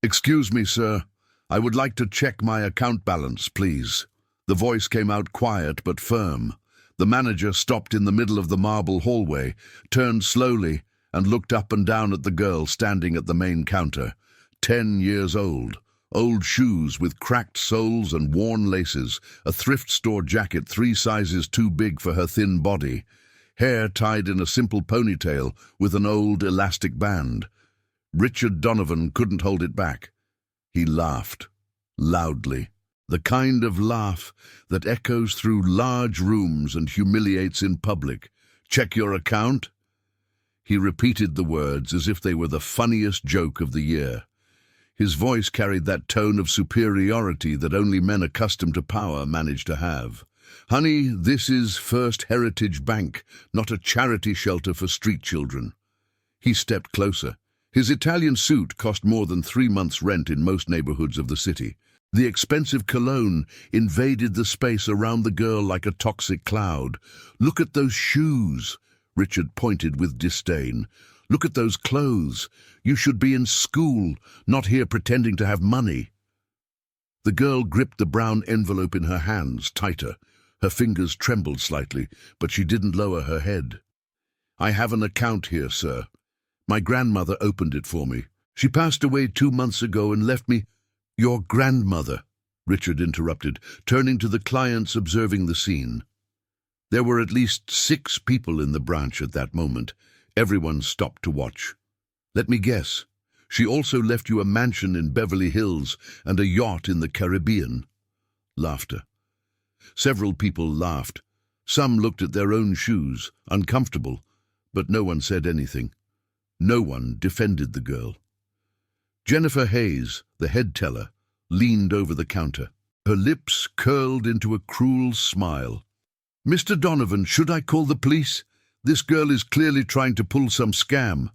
"Excuse me, sir. I would like to check my account balance, please." The voice came out quiet but firm. The manager stopped in the middle of the marble hallway, turned slowly, and looked up and down at the girl standing at the main counter. 10 years old. Old shoes with cracked soles and worn laces, a thrift store jacket 3 sizes too big for her thin body, hair tied in a simple ponytail with an old elastic band. Richard Donovan couldn't hold it back. He laughed, loudly. The kind of laugh that echoes through large rooms and humiliates in public. "Check your account?" He repeated the words as if they were the funniest joke of the year. His voice carried that tone of superiority that only men accustomed to power manage to have. "Honey, this is First Heritage Bank, not a charity shelter for street children." He stepped closer. His Italian suit cost more than 3 months' rent in most neighborhoods of the city. The expensive cologne invaded the space around the girl like a toxic cloud. "Look at those shoes," Richard pointed with disdain. "Look at those clothes. You should be in school, not here pretending to have money." The girl gripped the brown envelope in her hands tighter. Her fingers trembled slightly, but she didn't lower her head. "I have an account here, sir. My grandmother opened it for me. She passed away 2 months ago and left me—" "Your grandmother," Richard interrupted, turning to the clients observing the scene. There were at least 6 people in the branch at that moment. Everyone stopped to watch. "Let me guess. She also left you a mansion in Beverly Hills and a yacht in the Caribbean." Laughter. Several people laughed. Some looked at their own shoes, uncomfortable, but no one said anything. No one defended the girl. Jennifer Hayes, the head teller, leaned over the counter. Her lips curled into a cruel smile. "Mr. Donovan, should I call the police? This girl is clearly trying to pull some scam."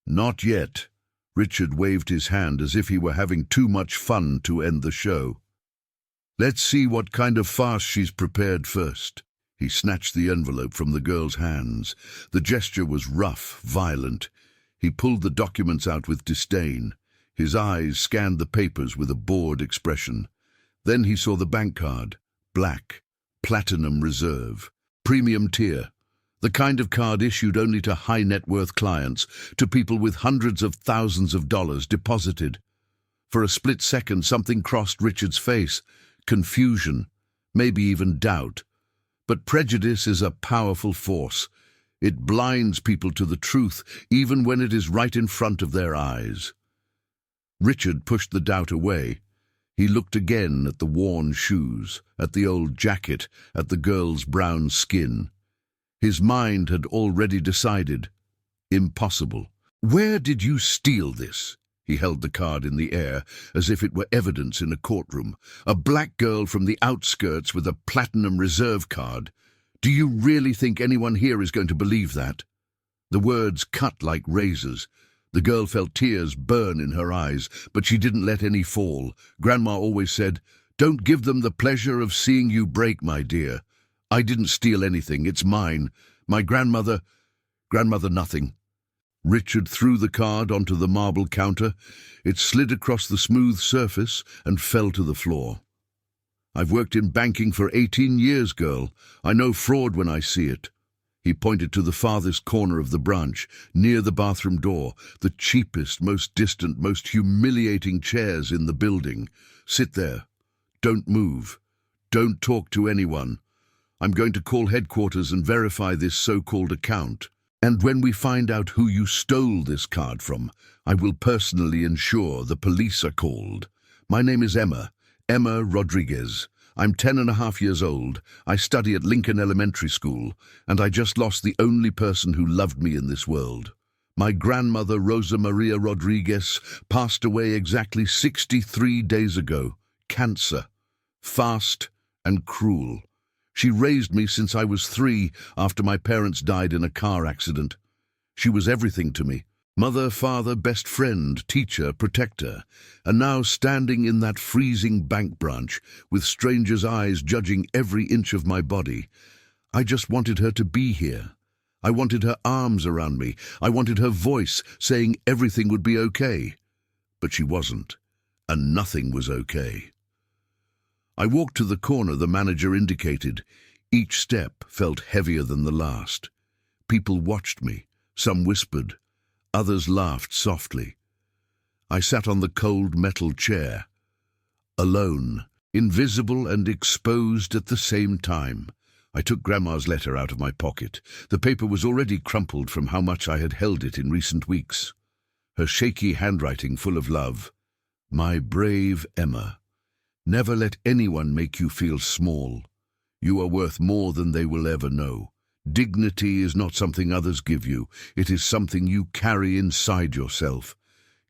"Not yet." Richard waved his hand as if he were having too much fun to end the show. "Let's see what kind of farce she's prepared first." He snatched the envelope from the girl's hands. The gesture was rough, violent. He pulled the documents out with disdain. His eyes scanned the papers with a bored expression. Then he saw the bank card. Black. Platinum Reserve. Premium tier. The kind of card issued only to high-net-worth clients, to people with hundreds of thousands of dollars deposited. For a split second, something crossed Richard's face. Confusion. Maybe even doubt. But prejudice is a powerful force. It blinds people to the truth, even when it is right in front of their eyes. Richard pushed the doubt away. He looked again at the worn shoes, at the old jacket, at the girl's brown skin. His mind had already decided. Impossible. "Where did you steal this?" He held the card in the air, as if it were evidence in a courtroom. "A black girl from the outskirts with a Platinum Reserve card. Do you really think anyone here is going to believe that?" The words cut like razors. The girl felt tears burn in her eyes, but she didn't let any fall. Grandma always said, "Don't give them the pleasure of seeing you break, my dear. I didn't steal anything, it's mine. My grandmother nothing." Richard threw the card onto the marble counter. It slid across the smooth surface and fell to the floor. "I've worked in banking for 18 years, girl. I know fraud when I see it." He pointed to the farthest corner of the branch, near the bathroom door, the cheapest, most distant, most humiliating chairs in the building. "Sit there. Don't move. Don't talk to anyone. I'm going to call headquarters and verify this so-called account. And when we find out who you stole this card from, I will personally ensure the police are called. My name is Emma Rodriguez. I'm 10.5 years old. I study at Lincoln Elementary School, and I just lost the only person who loved me in this world. My grandmother, Rosa Maria Rodriguez, passed away exactly 63 days ago. Cancer. Fast and cruel. She raised me since I was 3 after my parents died in a car accident. She was everything to me. Mother, father, best friend, teacher, protector, and now standing in that freezing bank branch with strangers' eyes judging every inch of my body. I just wanted her to be here. I wanted her arms around me. I wanted her voice saying everything would be okay. but she wasn't, and nothing was okay. I walked to the corner the manager indicated. Each step felt heavier than the last. People watched me. Some whispered. Others laughed softly. I sat on the cold metal chair, alone, invisible and exposed at the same time. I took Grandma's letter out of my pocket. The paper was already crumpled from how much I had held it in recent weeks. Her shaky handwriting full of love. My brave Emma. Never let anyone make you feel small. You are worth more than they will ever know. Dignity is not something others give you. It is something you carry inside yourself.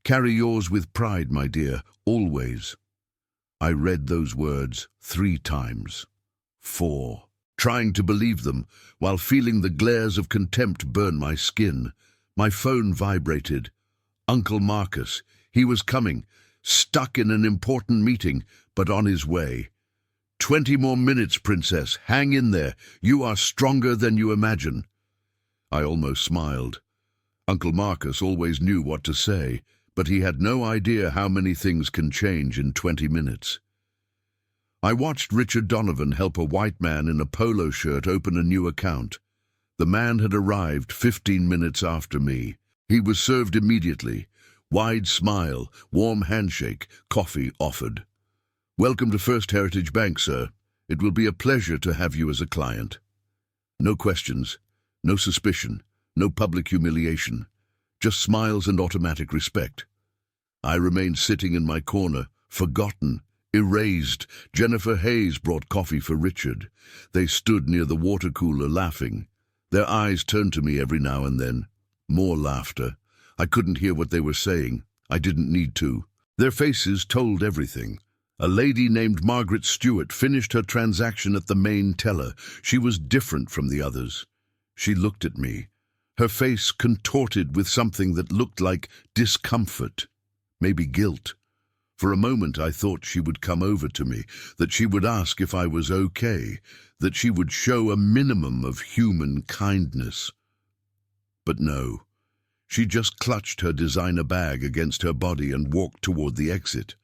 Carry yours with pride, my dear, always. I read those words 3 times. 4. Trying to believe them, while feeling the glares of contempt burn my skin. My phone vibrated. Uncle Marcus. He was coming. Stuck in an important meeting, but on his way. 20 more minutes, Princess. Hang in there. You are stronger than you imagine. I almost smiled. Uncle Marcus always knew what to say, but he had no idea how many things can change in 20 minutes. I watched Richard Donovan help a white man in a polo shirt open a new account. The man had arrived 15 minutes after me. He was served immediately. Wide smile, warm handshake, coffee offered. Welcome to First Heritage Bank, sir. It will be a pleasure to have you as a client. No questions, no suspicion, no public humiliation, just smiles and automatic respect. I remained sitting in my corner, forgotten, erased. Jennifer Hayes brought coffee for Richard. They stood near the water cooler laughing. Their eyes turned to me every now and then. More laughter. I couldn't hear what they were saying. I didn't need to. Their faces told everything. A lady named Margaret Stewart finished her transaction at the main teller. She was different from the others. She looked at me, her face contorted with something that looked like discomfort, maybe guilt. For a moment I thought she would come over to me, that she would ask if I was okay, that she would show a minimum of human kindness. But no. She just clutched her designer bag against her body and walked toward the exit.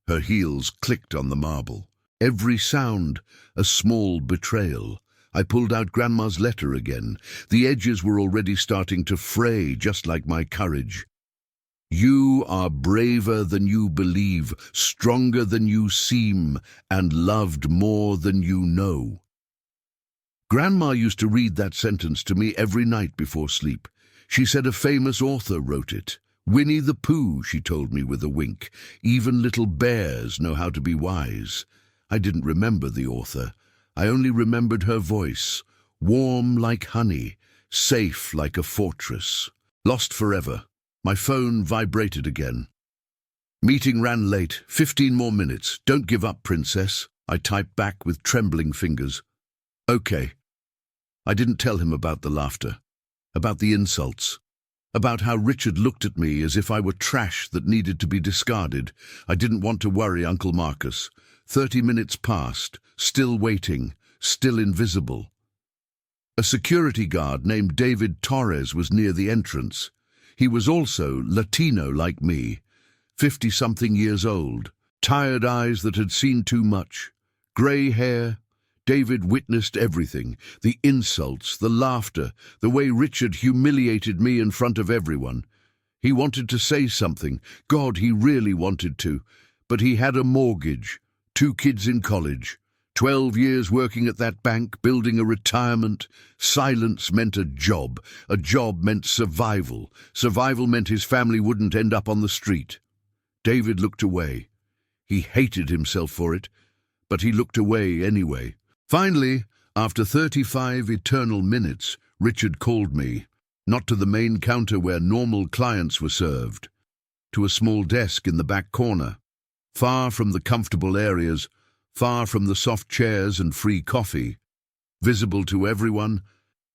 Her heels clicked on the marble. Every sound, a small betrayal. I pulled out Grandma's letter again. The edges were already starting to fray, just like my courage. You are braver than you believe, stronger than you seem, and loved more than you know. Grandma used to read that sentence to me every night before sleep. She said a famous author wrote it. Winnie the Pooh, she told me with a wink. Even little bears know how to be wise. I didn't remember the author. I only remembered her voice, warm like honey, safe like a fortress. Lost forever. My phone vibrated again. Meeting ran late. 15 more minutes. Don't give up, Princess. I typed back with trembling fingers. Okay. I didn't tell him about the laughter, about the insults, about how Richard looked at me as if I were trash that needed to be discarded. I didn't want to worry Uncle Marcus. 30 minutes passed, still waiting, still invisible. A security guard named David Torres was near the entrance. He was also Latino like me, 50-something years old, tired eyes that had seen too much, grey hair. David witnessed everything, the insults, the laughter, the way Richard humiliated me in front of everyone. He wanted to say something. God, he really wanted to. But he had a mortgage, 2 kids in college, 12 years working at that bank, building a retirement. Silence meant a job. A job meant survival. Survival meant his family wouldn't end up on the street. David looked away. He hated himself for it, but he looked away anyway. Finally, after 35 eternal minutes, Richard called me, not to the main counter where normal clients were served, to a small desk in the back corner, far from the comfortable areas, far from the soft chairs and free coffee, visible to everyone,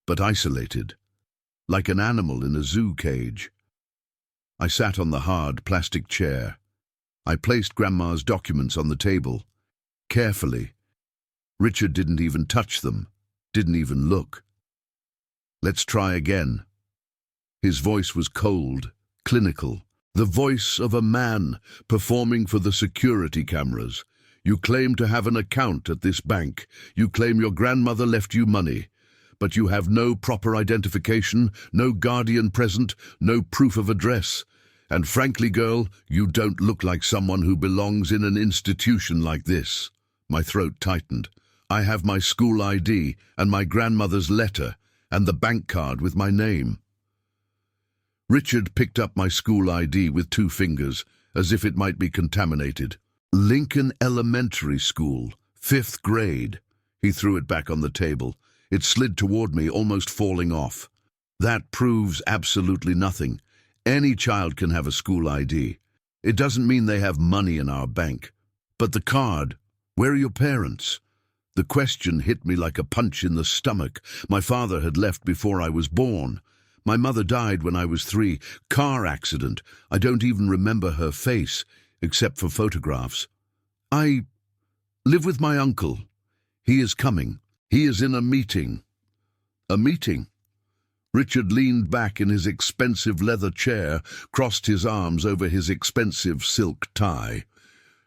but isolated, like an animal in a zoo cage. I sat on the hard plastic chair. I placed Grandma's documents on the table, carefully. Richard didn't even touch them, didn't even look. Let's try again. His voice was cold, clinical. The voice of a man performing for the security cameras. You claim to have an account at this bank. You claim your grandmother left you money. But you have no proper identification, no guardian present, no proof of address. And frankly, girl, you don't look like someone who belongs in an institution like this. My throat tightened. I have my school ID and my grandmother's letter and the bank card with my name. Richard picked up my school ID with 2 fingers, as if it might be contaminated. Lincoln Elementary School, 5th grade. He threw it back on the table. It slid toward me, almost falling off. That proves absolutely nothing. Any child can have a school ID. It doesn't mean they have money in our bank. But the card, where are your parents? The question hit me like a punch in the stomach. My father had left before I was born. My mother died when I was 3. Car accident. I don't even remember her face, except for photographs. I live with my uncle. He is coming. He is in a meeting. A meeting? Richard leaned back in his expensive leather chair, crossed his arms over his expensive silk tie.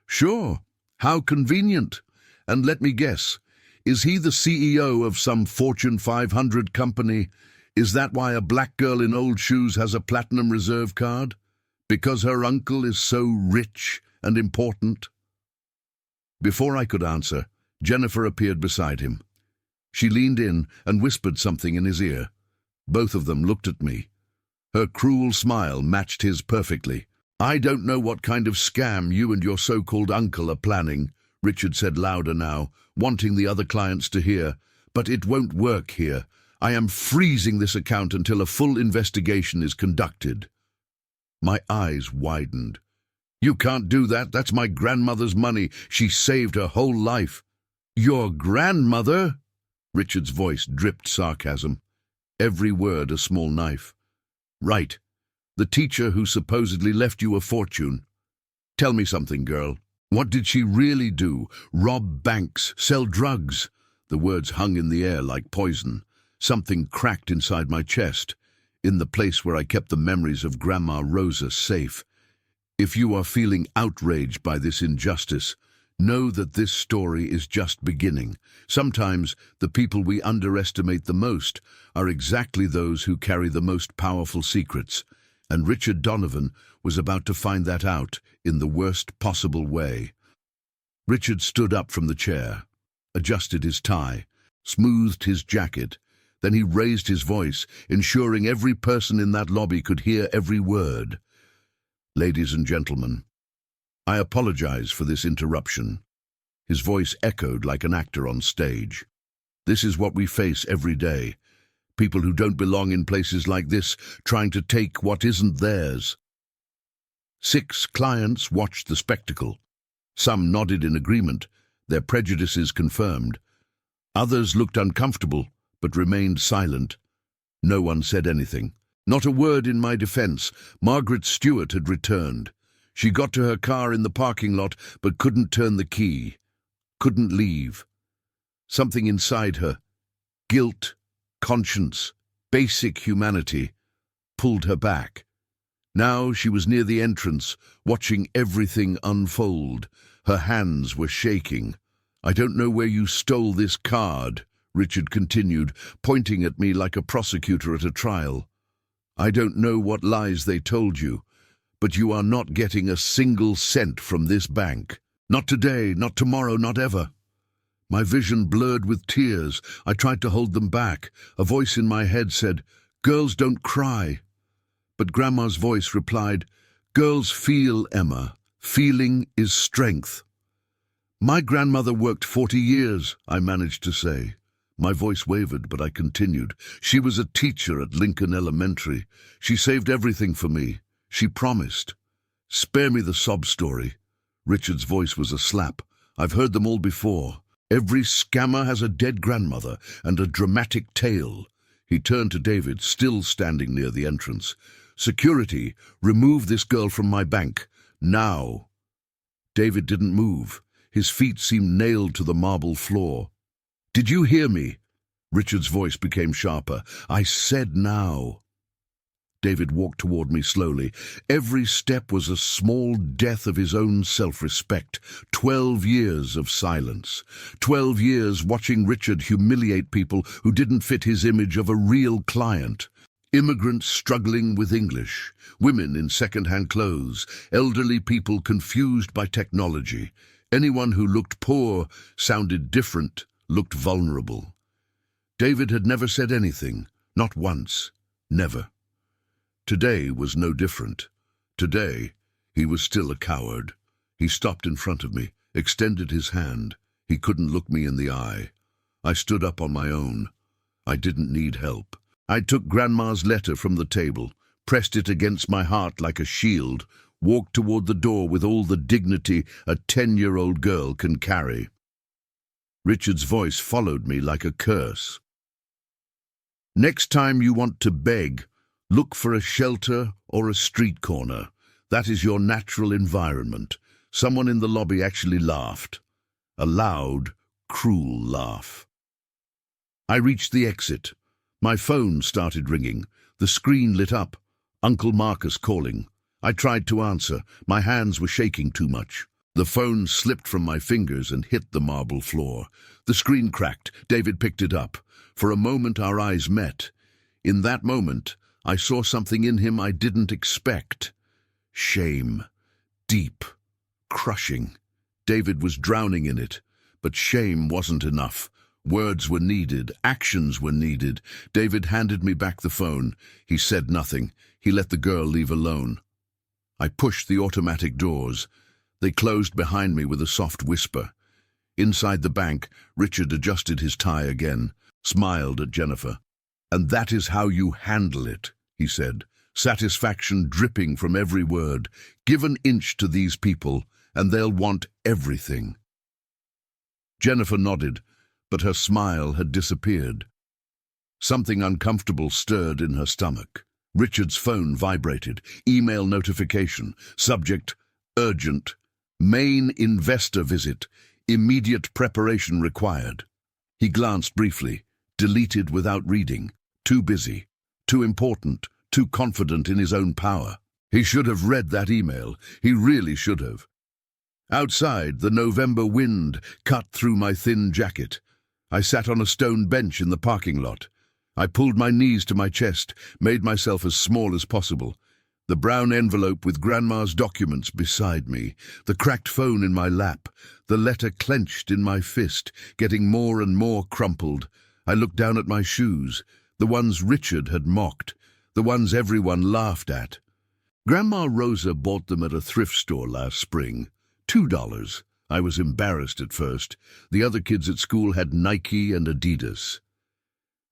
Sure. How convenient. And let me guess, is he the CEO of some Fortune 500 company? Is that why a black girl in old shoes has a platinum reserve card? Because her uncle is so rich and important? Before I could answer, Jennifer appeared beside him. She leaned in and whispered something in his ear. Both of them looked at me. Her cruel smile matched his perfectly. I don't know what kind of scam you and your so-called uncle are planning, Richard said louder now, wanting the other clients to hear. But it won't work here. I am freezing this account until a full investigation is conducted. My eyes widened. You can't do that. That's my grandmother's money. She saved her whole life. Your grandmother? Richard's voice dripped sarcasm. Every word a small knife. Right. The teacher who supposedly left you a fortune. Tell me something, girl. What did she really do? Rob banks? Sell drugs? The words hung in the air like poison. Something cracked inside my chest, in the place where I kept the memories of Grandma Rosa safe. If you are feeling outraged by this injustice, know that this story is just beginning. Sometimes the people we underestimate the most are exactly those who carry the most powerful secrets, and Richard Donovan was about to find that out in the worst possible way. Richard stood up from the chair, adjusted his tie, smoothed his jacket. Then he raised his voice, ensuring every person in that lobby could hear every word. Ladies and gentlemen, I apologize for this interruption. His voice echoed like an actor on stage. This is what we face every day. People who don't belong in places like this, trying to take what isn't theirs. 6 clients watched the spectacle. Some nodded in agreement, their prejudices confirmed. Others looked uncomfortable, but remained silent. No one said anything. Not a word in my defense. Margaret Stewart had returned. She got to her car in the parking lot, but couldn't turn the key. Couldn't leave. Something inside her, guilt, conscience, basic humanity, pulled her back. Now she was near the entrance, watching everything unfold. Her hands were shaking. I don't know where you stole this card, Richard continued, pointing at me like a prosecutor at a trial. I don't know what lies they told you, but you are not getting a single cent from this bank. Not today, not tomorrow, not ever. My vision blurred with tears. I tried to hold them back. A voice in my head said, "Girls don't cry." But Grandma's voice replied, "Girls feel, Emma. Feeling is strength." My grandmother worked 40 years, I managed to say. My voice wavered, but I continued. She was a teacher at Lincoln Elementary. She saved everything for me. She promised. Spare me the sob story. Richard's voice was a slap. I've heard them all before. Every scammer has a dead grandmother and a dramatic tale. He turned to David, still standing near the entrance. Security, remove this girl from my bank. Now. David didn't move. His feet seemed nailed to the marble floor. Did you hear me? Richard's voice became sharper. I said now. David walked toward me slowly. Every step was a small death of his own self-respect. 12 years of silence. 12 years watching Richard humiliate people who didn't fit his image of a real client. Immigrants struggling with English, women in second-hand clothes, elderly people confused by technology. Anyone who looked poor, sounded different, looked vulnerable. David had never said anything, not once, never. Today was no different. Today, he was still a coward. He stopped in front of me, extended his hand. He couldn't look me in the eye. I stood up on my own. I didn't need help. I took Grandma's letter from the table, pressed it against my heart like a shield, walked toward the door with all the dignity a 10-year-old girl can carry. Richard's voice followed me like a curse. Next time you want to beg, look for a shelter or a street corner. That is your natural environment. Someone in the lobby actually laughed. A loud, cruel laugh. I reached the exit. My phone started ringing. The screen lit up. Uncle Marcus calling. I tried to answer. My hands were shaking too much. The phone slipped from my fingers and hit the marble floor. The screen cracked. David picked it up. For a moment our eyes met. In that moment, I saw something in him I didn't expect. Shame. Deep. Crushing. David was drowning in it. But shame wasn't enough. Words were needed. Actions were needed. David handed me back the phone. He said nothing. He let the girl leave alone. I pushed the automatic doors. They closed behind me with a soft whisper. Inside the bank, Richard adjusted his tie again, smiled at Jennifer. "And that is how you handle it," he said, satisfaction dripping from every word. "Give an inch to these people, and they'll want everything." Jennifer nodded, but her smile had disappeared. Something uncomfortable stirred in her stomach. Richard's phone vibrated. Email notification. Subject, urgent. Main investor visit. Immediate preparation required. He glanced briefly, deleted without reading. Too busy, too important, too confident in his own power. He should have read that email. He really should have. Outside, the November wind cut through my thin jacket. I sat on a stone bench in the parking lot. I pulled my knees to my chest, made myself as small as possible. The brown envelope with Grandma's documents beside me, the cracked phone in my lap, the letter clenched in my fist, getting more and more crumpled. I looked down at my shoes, the ones Richard had mocked, the ones everyone laughed at. Grandma Rosa bought them at a thrift store last spring. $2. I was embarrassed at first. The other kids at school had Nike and Adidas.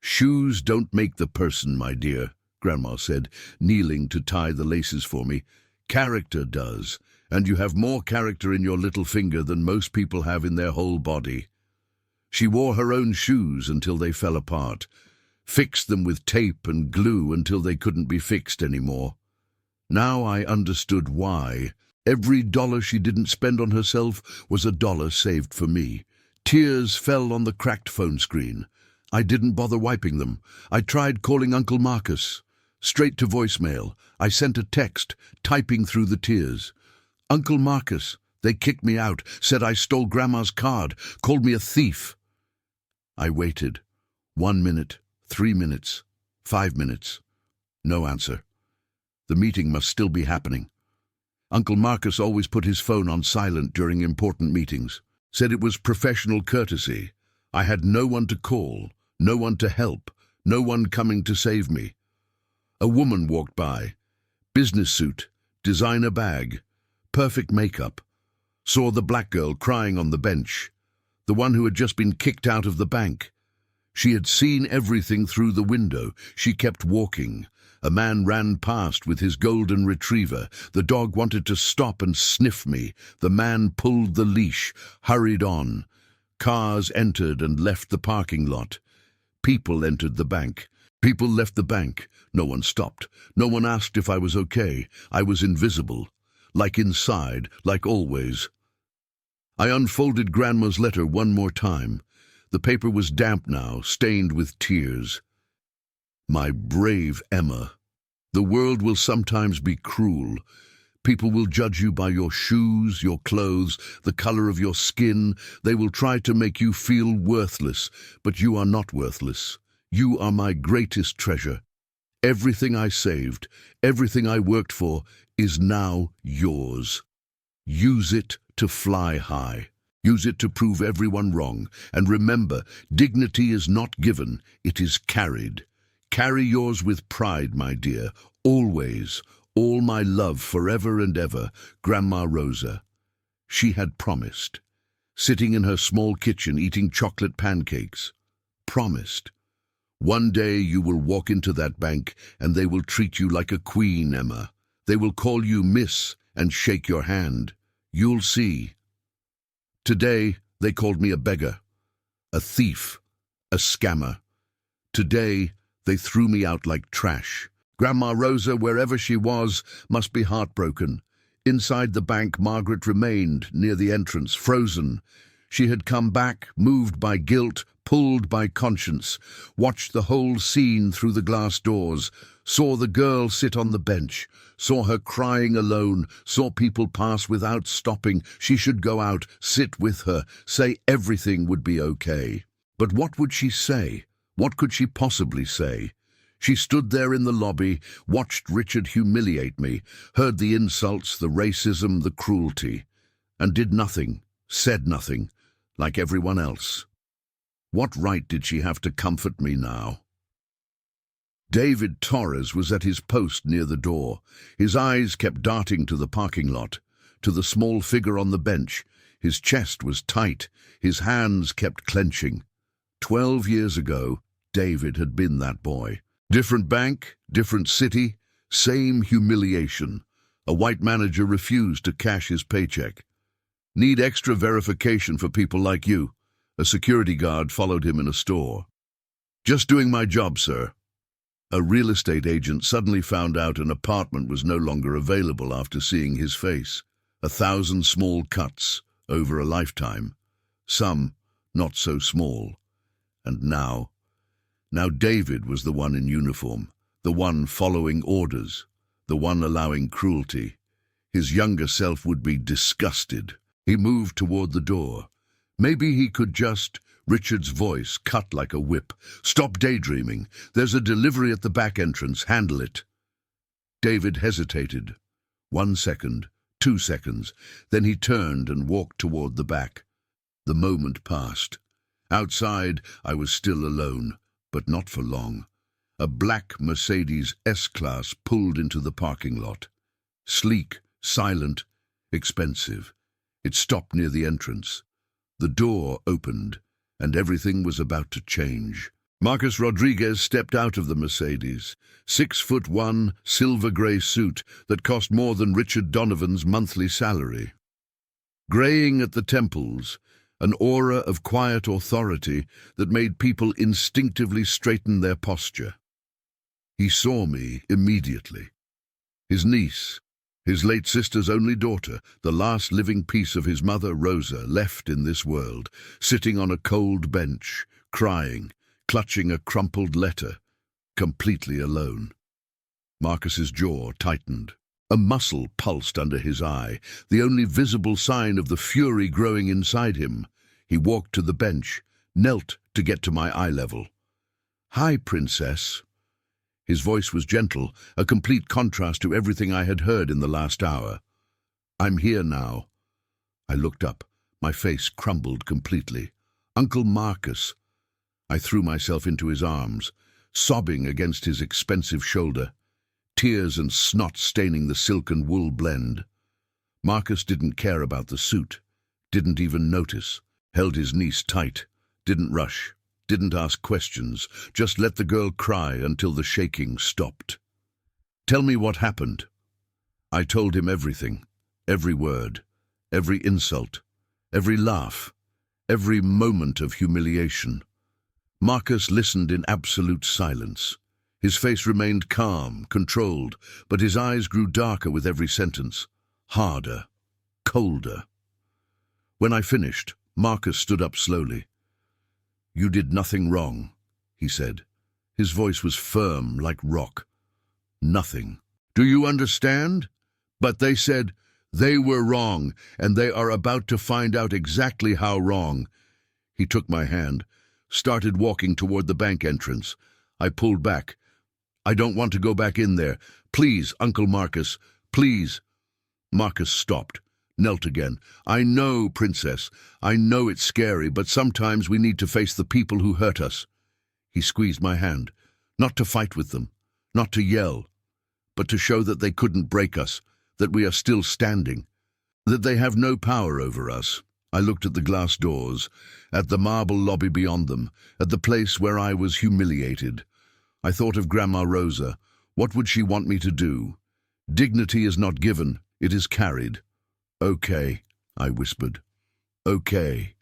"Shoes don't make the person, my dear," Grandma said, kneeling to tie the laces for me. "Character does, and you have more character in your little finger than most people have in their whole body." She wore her own shoes until they fell apart, fixed them with tape and glue until they couldn't be fixed anymore. Now I understood why. Every dollar she didn't spend on herself was a dollar saved for me. Tears fell on the cracked phone screen. I didn't bother wiping them. I tried calling Uncle Marcus. Straight to voicemail. I sent a text, typing through the tears. "Uncle Marcus, they kicked me out, said I stole Grandma's card, called me a thief." I waited. 1 minute, 3 minutes, 5 minutes. No answer. The meeting must still be happening. Uncle Marcus always put his phone on silent during important meetings. Said it was professional courtesy. I had no one to call, no one to help, no one coming to save me. A woman walked by. Business suit, designer bag, perfect makeup. Saw the black girl crying on the bench. The one who had just been kicked out of the bank. She had seen everything through the window. She kept walking. A man ran past with his golden retriever. The dog wanted to stop and sniff me. The man pulled the leash, hurried on. Cars entered and left the parking lot. People entered the bank. People left the bank. No one stopped. No one asked if I was okay. I was invisible. Like inside, like always. I unfolded Grandma's letter one more time. The paper was damp now, stained with tears. My brave Emma. The world will sometimes be cruel. People will judge you by your shoes, your clothes, the color of your skin. They will try to make you feel worthless, but you are not worthless. You are my greatest treasure. Everything I saved, everything I worked for, is now yours. Use it to fly high. Use it to prove everyone wrong. And remember, dignity is not given, it is carried. Carry yours with pride, my dear, always. All my love forever and ever, Grandma Rosa. She had promised. Sitting in her small kitchen eating chocolate pancakes. Promised. One day you will walk into that bank and they will treat you like a queen, Emma. They will call you Miss and shake your hand. You'll see. Today they called me a beggar, a thief, a scammer. Today they threw me out like trash. Grandma Rosa, wherever she was, must be heartbroken. Inside the bank, Margaret remained, near the entrance, frozen. She had come back, moved by guilt, pulled by conscience, watched the whole scene through the glass doors, saw the girl sit on the bench, saw her crying alone, saw people pass without stopping. She should go out, sit with her, say everything would be okay. But what would she say? What could she possibly say? She stood there in the lobby, watched Richard humiliate me, heard the insults, the racism, the cruelty, and did nothing, said nothing, like everyone else. What right did she have to comfort me now? David Torres was at his post near the door. His eyes kept darting to the parking lot, to the small figure on the bench. His chest was tight, his hands kept clenching. 12 years ago, David had been that boy. Different bank, different city, same humiliation. A white manager refused to cash his paycheck. Need extra verification for people like you. A security guard followed him in a store. Just doing my job, sir. A real estate agent suddenly found out an apartment was no longer available after seeing his face. 1,000 small cuts over a lifetime. Some not so small. And now David was the one in uniform, the one following orders, the one allowing cruelty. His younger self would be disgusted. He moved toward the door. Maybe he could just... Richard's voice cut like a whip. Stop daydreaming. There's a delivery at the back entrance. Handle it. David hesitated. 1 second, 2 seconds. Then he turned and walked toward the back. The moment passed. Outside, I was still alone. But not for long. A black Mercedes S-Class pulled into the parking lot. Sleek, silent, expensive. It stopped near the entrance. The door opened, and everything was about to change. Marcus Rodriguez stepped out of the Mercedes. 6'1", silver-grey suit that cost more than Richard Donovan's monthly salary. Graying at the temples, an aura of quiet authority that made people instinctively straighten their posture. He saw me immediately. His niece, his late sister's only daughter, the last living piece of his mother, Rosa, left in this world, sitting on a cold bench, crying, clutching a crumpled letter, completely alone. Marcus's jaw tightened. A muscle pulsed under his eye, the only visible sign of the fury growing inside him. He walked to the bench, knelt to get to my eye level. "Hi, Princess." His voice was gentle, a complete contrast to everything I had heard in the last hour. "I'm here now." I looked up. My face crumbled completely. "Uncle Marcus." I threw myself into his arms, sobbing against his expensive shoulder, tears and snot staining the silk and wool blend. Marcus didn't care about the suit, didn't even notice, held his niece tight, didn't rush, didn't ask questions, just let the girl cry until the shaking stopped. "Tell me what happened." I told him everything, every word, every insult, every laugh, every moment of humiliation. Marcus listened in absolute silence. His face remained calm, controlled, but his eyes grew darker with every sentence, harder, colder. When I finished, Marcus stood up slowly. "You did nothing wrong," he said. His voice was firm like rock. Nothing. Do you understand? But they said they were wrong, and they are about to find out exactly how wrong. He took my hand, started walking toward the bank entrance. I pulled back. I don't want to go back in there. Please, Uncle Marcus, please. Marcus stopped, knelt again. I know, Princess, I know it's scary, but sometimes we need to face the people who hurt us. He squeezed my hand, not to fight with them, not to yell, but to show that they couldn't break us, that we are still standing, that they have no power over us. I looked at the glass doors, at the marble lobby beyond them, at the place where I was humiliated. I thought of Grandma Rosa. What would she want me to do? Dignity is not given, it is carried. Okay, I whispered. Okay.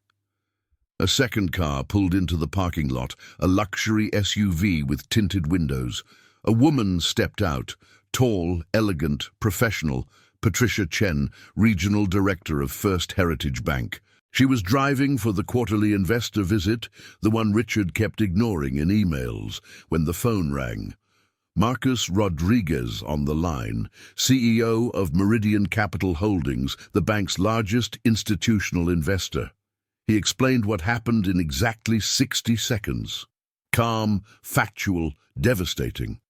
A second car pulled into the parking lot, a luxury SUV with tinted windows. A woman stepped out, tall, elegant, professional, Patricia Chen, Regional Director of First Heritage Bank. She was driving for the quarterly investor visit, the one Richard kept ignoring in emails, when the phone rang. Marcus Rodriguez on the line, CEO of Meridian Capital Holdings, the bank's largest institutional investor. He explained what happened in exactly 60 seconds. Calm, factual, devastating.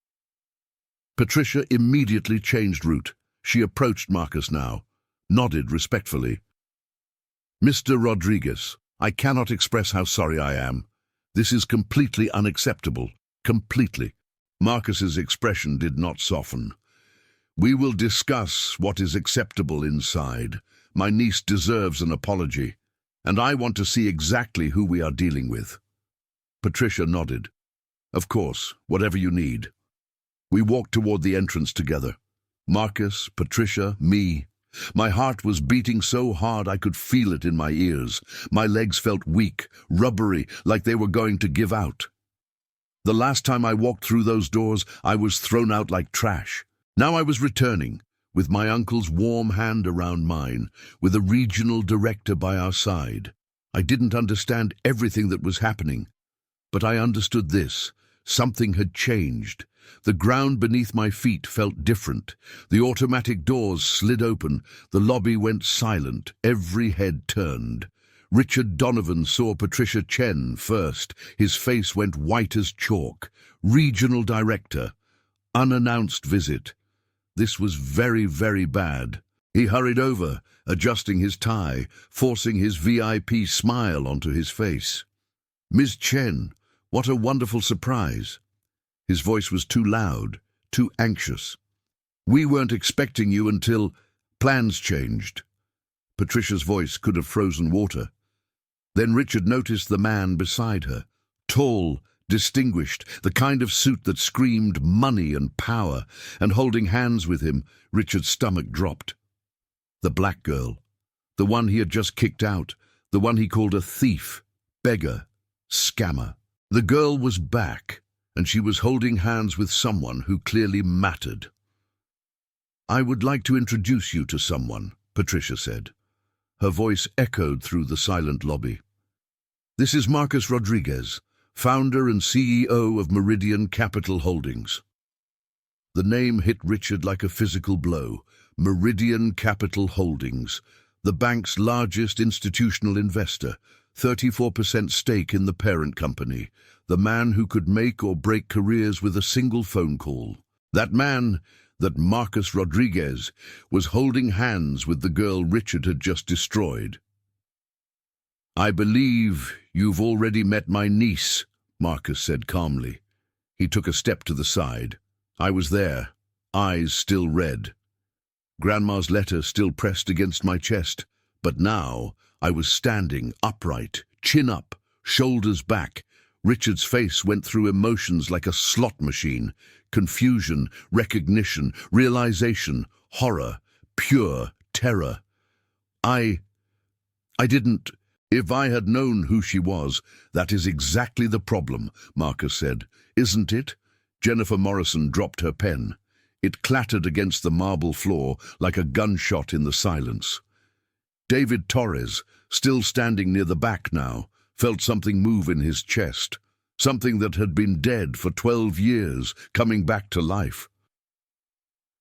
Patricia immediately changed route. She approached Marcus now, nodded respectfully. Mr. Rodriguez, I cannot express how sorry I am. This is completely unacceptable. Completely. Marcus's expression did not soften. We will discuss what is acceptable inside. My niece deserves an apology, and I want to see exactly who we are dealing with. Patricia nodded. Of course, whatever you need. We walked toward the entrance together. Marcus, Patricia, me. My heart was beating so hard I could feel it in my ears. My legs felt weak, rubbery, like they were going to give out. The last time I walked through those doors, I was thrown out like trash. Now I was returning, with my uncle's warm hand around mine, with a regional director by our side. I didn't understand everything that was happening, but I understood this. Something had changed. The ground beneath my feet felt different. The automatic doors slid open. The lobby went silent. Every head turned. Richard Donovan saw Patricia Chen first. His face went white as chalk. Regional director. Unannounced visit. This was very, very bad. He hurried over, adjusting his tie, forcing his VIP smile onto his face. Ms. Chen, what a wonderful surprise. His voice was too loud, too anxious. We weren't expecting you until plans changed. Patricia's voice could have frozen water. Then Richard noticed the man beside her. Tall, distinguished, the kind of suit that screamed money and power, and holding hands with him, Richard's stomach dropped. The black girl, the one he had just kicked out, the one he called a thief, beggar, scammer. The girl was back, and she was holding hands with someone who clearly mattered. I would like to introduce you to someone, Patricia said. Her voice echoed through the silent lobby. This is Marcus Rodriguez, founder and CEO of Meridian Capital Holdings. The name hit Richard like a physical blow. Meridian Capital Holdings, the bank's largest institutional investor, 34% stake in the parent company, the man who could make or break careers with a single phone call. That man, that Marcus Rodriguez, was holding hands with the girl Richard had just destroyed. I believe you've already met my niece, Marcus said calmly. He took a step to the side. I was there, eyes still red. Grandma's letter still pressed against my chest, but now I was standing upright, chin up, shoulders back. Richard's face went through emotions like a slot machine. Confusion, recognition, realization, horror, pure terror. I didn't... If I had known who she was, that is exactly the problem, Marcus said. Isn't it? Jennifer Morrison dropped her pen. It clattered against the marble floor like a gunshot in the silence. David Torres, still standing near the back now, felt something move in his chest, something that had been dead for 12 years, coming back to life.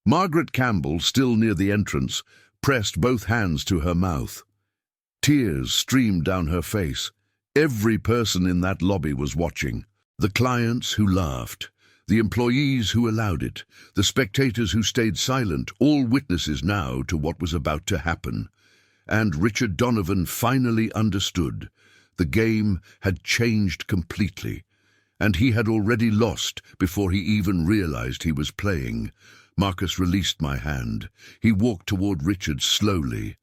Margaret Campbell, still near the entrance, pressed both hands to her mouth. Tears streamed down her face. Every person in that lobby was watching. The clients who laughed, the employees who allowed it, the spectators who stayed silent, all witnesses now to what was about to happen. And Richard Donovan finally understood. The game had changed completely, and he had already lost before he even realized he was playing. Marcus released my hand. He walked toward Richard slowly,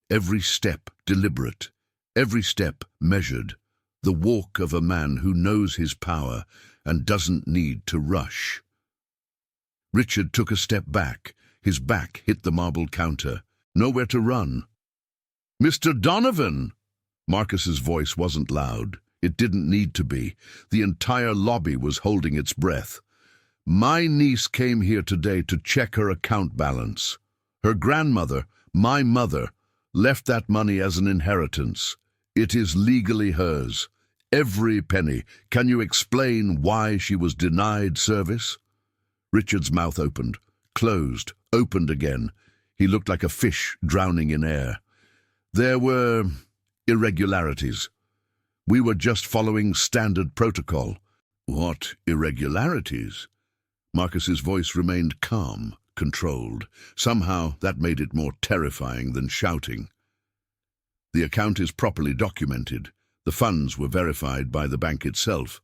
every step deliberate, every step measured, the walk of a man who knows his power and doesn't need to rush. Richard took a step back. His back hit the marble counter. Nowhere to run. "Mr. Donovan!" Marcus's voice wasn't loud. It didn't need to be. The entire lobby was holding its breath. "My niece came here today to check her account balance. Her grandmother, my mother, left that money as an inheritance. It is legally hers. Every penny. Can you explain why she was denied service?" Richard's mouth opened, closed, opened again. He looked like a fish drowning in air. "There were irregularities. We were just following standard protocol." "What irregularities?" Marcus's voice remained calm, controlled. Somehow that made it more terrifying than shouting. "The account is properly documented. The funds were verified by the bank itself.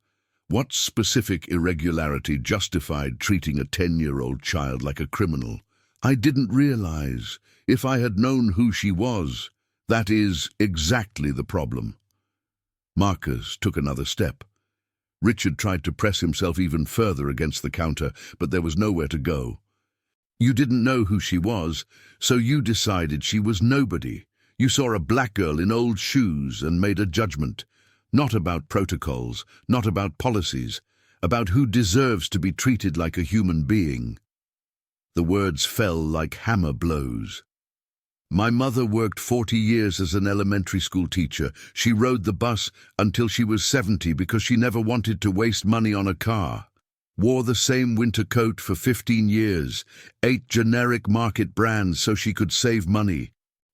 What specific irregularity justified treating a 10-year-old child like a criminal? I didn't realize. If I had known who she was, that is exactly the problem." Marcus took another step. Richard tried to press himself even further against the counter, but there was nowhere to go. "You didn't know who she was, so you decided she was nobody. You saw a black girl in old shoes and made a judgment. Not about protocols, not about policies, about who deserves to be treated like a human being." The words fell like hammer blows. "My mother worked 40 years as an elementary school teacher. She rode the bus until she was 70 because she never wanted to waste money on a car. Wore the same winter coat for 15 years. Ate generic market brands so she could save money."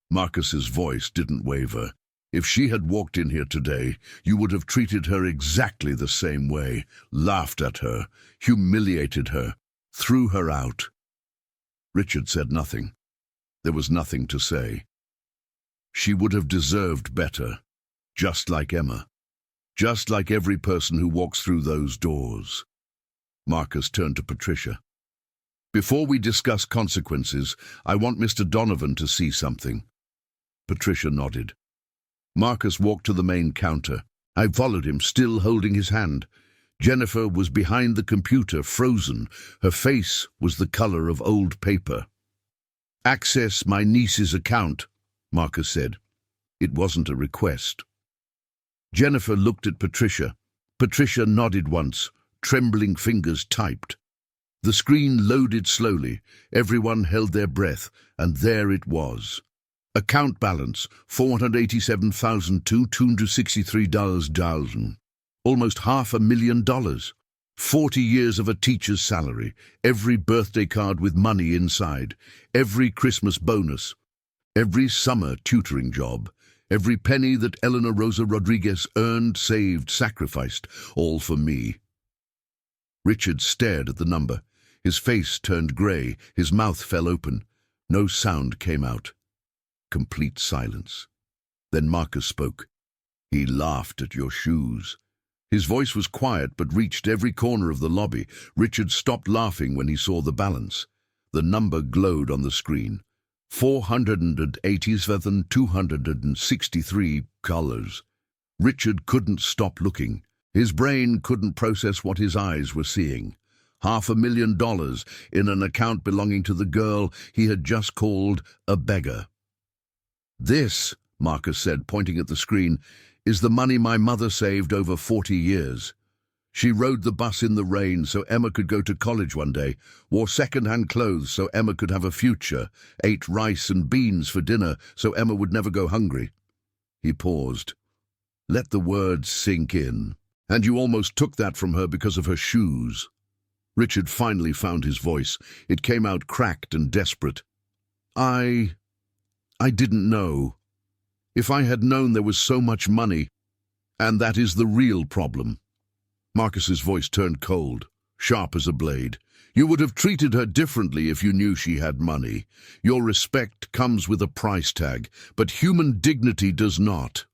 Marcus's voice didn't waver. "If she had walked in here today, you would have treated her exactly the same way, laughed at her, humiliated her, threw her out." Richard said nothing. There was nothing to say. She would have deserved better, just like Emma, just like every person who walks through those doors. Marcus turned to Patricia. "Before we discuss consequences, I want Mr. Donovan to see something." Patricia nodded. Marcus walked to the main counter. I followed him, still holding his hand. Jennifer was behind the computer, frozen. Her face was the color of old paper. "Access my niece's account," Marcus said. It wasn't a request. Jennifer looked at Patricia. Patricia nodded once. Trembling fingers typed. The screen loaded slowly. Everyone held their breath, and there it was. Account balance, $487,263. Almost $500,000. 40 years of a teacher's salary, every birthday card with money inside, every Christmas bonus, every summer tutoring job, every penny that Eleanor Rosa Rodriguez earned, saved, sacrificed, all for me. Richard stared at the number. His face turned grey, his mouth fell open. No sound came out. Complete silence. Then Marcus spoke. "He laughed at your shoes." His voice was quiet but reached every corner of the lobby. Richard stopped laughing when he saw the balance. The number glowed on the screen. $487,263. Richard couldn't stop looking. His brain couldn't process what his eyes were seeing. $500,000 in an account belonging to the girl he had just called a beggar. "This," Marcus said, pointing at the screen, "is the money my mother saved over 40 years. She rode the bus in the rain so Emma could go to college one day, wore second-hand clothes so Emma could have a future, ate rice and beans for dinner so Emma would never go hungry." He paused. "Let the words sink in. And you almost took that from her because of her shoes." Richard finally found his voice. It came out cracked and desperate. I didn't know. If I had known there was so much money, and that is the real problem. Marcus's voice turned cold, sharp as a blade. You would have treated her differently if you knew she had money. Your respect comes with a price tag, but human dignity does not.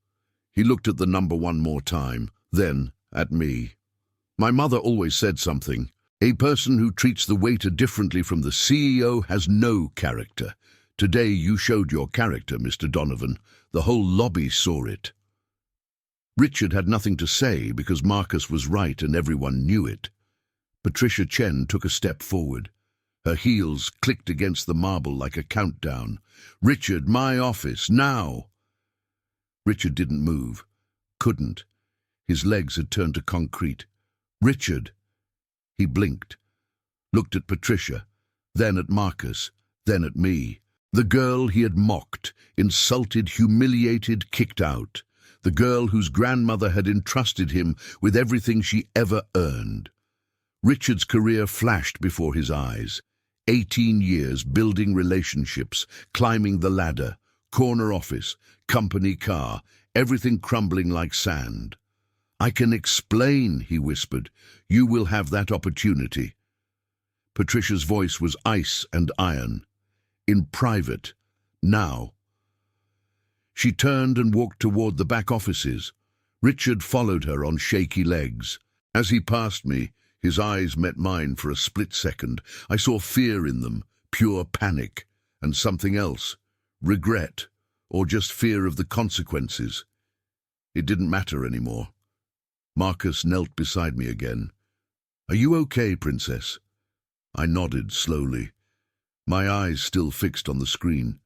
He looked at the number one more time, then at me. My mother always said something. A person who treats the waiter differently from the CEO has no character. Today you showed your character, Mr. Donovan. The whole lobby saw it. Richard had nothing to say because Marcus was right and everyone knew it. Patricia Chen took a step forward. Her heels clicked against the marble like a countdown. Richard, my office, now! Richard didn't move. Couldn't. His legs had turned to concrete. Richard! He blinked, looked at Patricia, then at Marcus, then at me. The girl he had mocked, insulted, humiliated, kicked out. The girl whose grandmother had entrusted him with everything she ever earned. Richard's career flashed before his eyes. 18 years building relationships, climbing the ladder, corner office, company car, everything crumbling like sand. I can explain, he whispered. You will have that opportunity. Patricia's voice was ice and iron. In private, now. She turned and walked toward the back offices. Richard followed her on shaky legs. As he passed me, his eyes met mine for a split second. I saw fear in them, pure panic, and something else, regret, or just fear of the consequences. It didn't matter anymore. Marcus knelt beside me again. Are you okay, Princess? I nodded slowly, my eyes still fixed on the screen.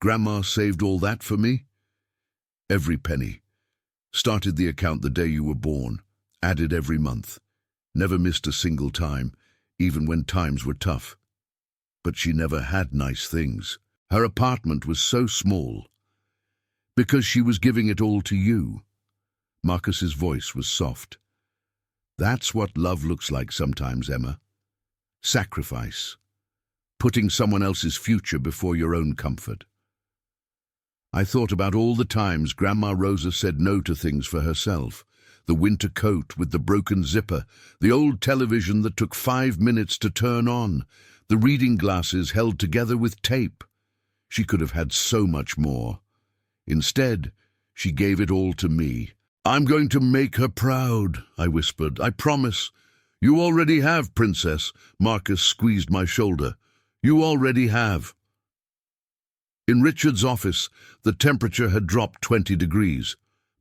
Grandma saved all that for me? Every penny. Started the account the day you were born. Added every month. Never missed a single time, even when times were tough. But she never had nice things. Her apartment was so small. Because she was giving it all to you. Marcus's voice was soft. That's what love looks like sometimes, Emma. Sacrifice. Putting someone else's future before your own comfort. I thought about all the times Grandma Rosa said no to things for herself. The winter coat with the broken zipper, the old television that took 5 minutes to turn on, the reading glasses held together with tape. She could have had so much more. Instead, she gave it all to me. I'm going to make her proud, I whispered. I promise. You already have, Princess. Marcus squeezed my shoulder. You already have. In Richard's office, the temperature had dropped 20 degrees.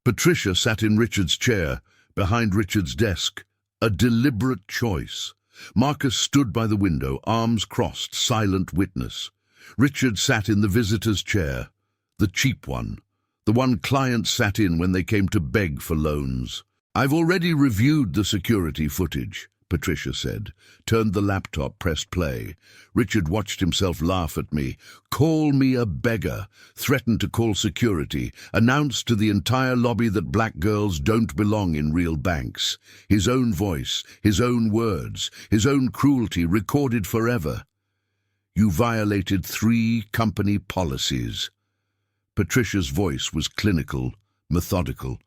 Patricia sat in Richard's chair, behind Richard's desk. A deliberate choice. Marcus stood by the window, arms crossed, silent witness. Richard sat in the visitor's chair, the cheap one, the one clients sat in when they came to beg for loans. I've already reviewed the security footage, Patricia said, turned the laptop, pressed play. Richard watched himself laugh at me. Call me a beggar, threatened to call security, announced to the entire lobby that black girls don't belong in real banks. His own voice, his own words, his own cruelty recorded forever. You violated 3 company policies. Patricia's voice was clinical, methodical.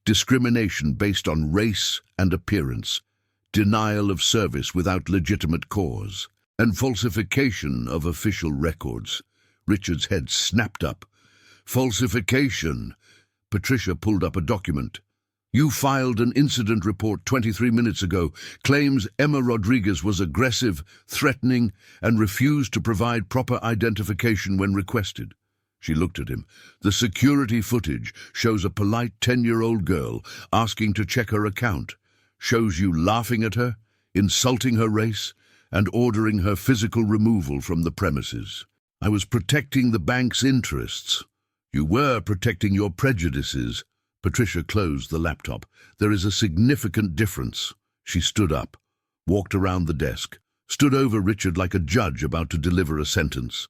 Discrimination based on race and appearance. Denial of service without legitimate cause, and falsification of official records. Richard's head snapped up. Falsification. Patricia pulled up a document. You filed an incident report 23 minutes ago, claims Emma Rodriguez was aggressive, threatening, and refused to provide proper identification when requested. She looked at him. The security footage shows a polite 10-year-old girl asking to check her account. Shows you laughing at her, insulting her race, and ordering her physical removal from the premises. I was protecting the bank's interests. You were protecting your prejudices. Patricia closed the laptop. There is a significant difference. She stood up, walked around the desk, stood over Richard like a judge about to deliver a sentence.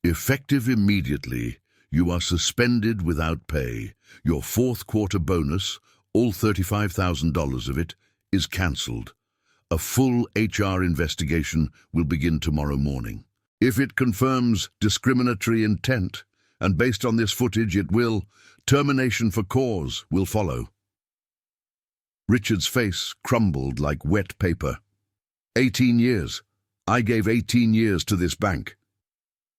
Effective immediately, you are suspended without pay. Your 4th quarter bonus, all $35,000 of it, is cancelled. A full HR investigation will begin tomorrow morning. If it confirms discriminatory intent, and based on this footage it will, termination for cause will follow. Richard's face crumbled like wet paper. 18 years. I gave 18 years to this bank.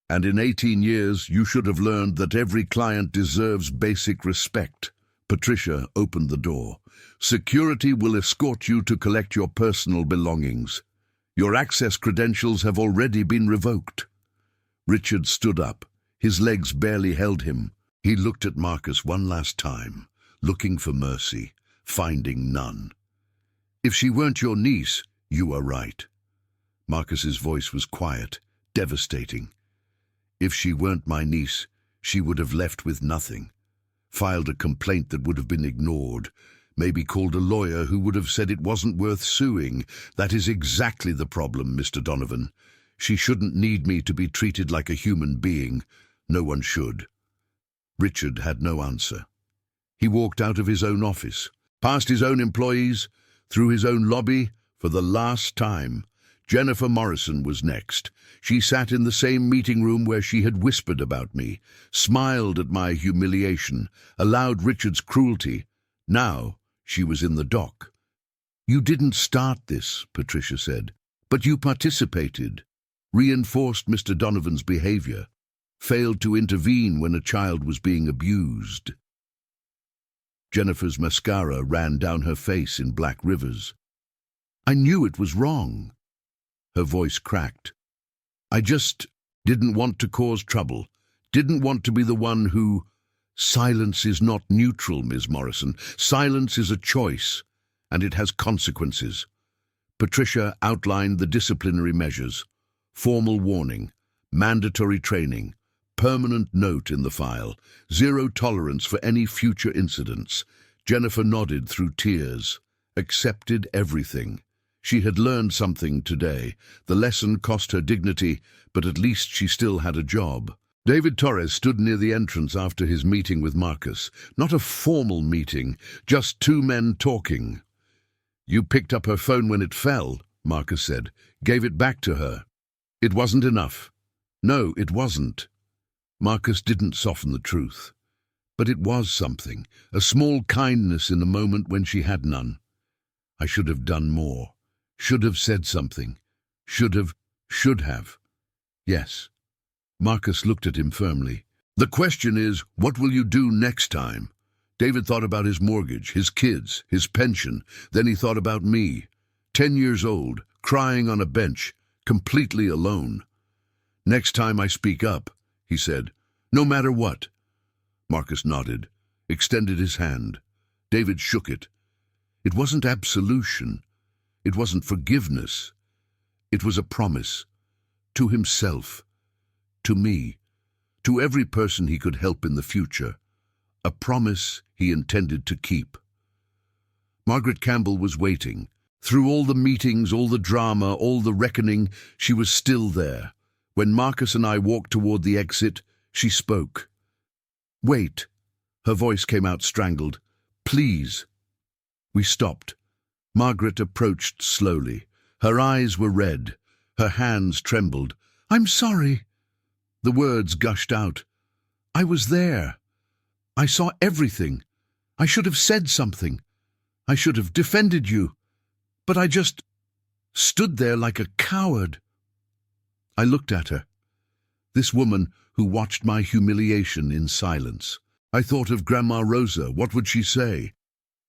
And in 18 years, you should have learned that every client deserves basic respect. Patricia opened the door. Security will escort you to collect your personal belongings. Your access credentials have already been revoked. Richard stood up. His legs barely held him. He looked at Marcus one last time, looking for mercy, finding none. If she weren't your niece, you are right. Marcus's voice was quiet, devastating. If she weren't my niece, she would have left with nothing. Filed a complaint that would have been ignored. Maybe called a lawyer who would have said it wasn't worth suing. That is exactly the problem, Mr. Donovan. She shouldn't need me to be treated like a human being. No one should. Richard had no answer. He walked out of his own office, past his own employees, through his own lobby, for the last time. Jennifer Morrison was next. She sat in the same meeting room where she had whispered about me, smiled at my humiliation, allowed Richard's cruelty. Now she was in the dock. You didn't start this, Patricia said, but you participated, reinforced Mr. Donovan's behavior, failed to intervene when a child was being abused. Jennifer's mascara ran down her face in black rivers. I knew it was wrong. Her voice cracked. I just didn't want to cause trouble, didn't want to be the one who... Silence is not neutral, Ms. Morrison. Silence is a choice, and it has consequences. Patricia outlined the disciplinary measures. Formal warning, mandatory training, permanent note in the file, zero tolerance for any future incidents. Jennifer nodded through tears, accepted everything. She had learned something today. The lesson cost her dignity, but at least she still had a job. David Torres stood near the entrance after his meeting with Marcus. Not a formal meeting, just two men talking. You picked up her phone when it fell, Marcus said. Gave it back to her. It wasn't enough. No, it wasn't. Marcus didn't soften the truth. But it was something, a small kindness in a moment when she had none. I should have done more. Should have said something. Should have. Yes. Marcus looked at him firmly. The question is, what will you do next time? David thought about his mortgage, his kids, his pension. Then he thought about me. 10 years old, crying on a bench, completely alone. Next time I speak up, he said, no matter what. Marcus nodded, extended his hand. David shook it. It wasn't absolution. It wasn't forgiveness. It was a promise. To himself. To me. To every person he could help in the future. A promise he intended to keep. Margaret Campbell was waiting. Through all the meetings, all the drama, all the reckoning, she was still there. When Marcus and I walked toward the exit, she spoke. Wait. Her voice came out strangled. Please. We stopped. Margaret approached slowly. Her eyes were red. Her hands trembled. I'm sorry. The words gushed out. I was there. I saw everything. I should have said something. I should have defended you. But I just stood there like a coward. I looked at her. This woman who watched my humiliation in silence. I thought of Grandma Rosa. What would she say?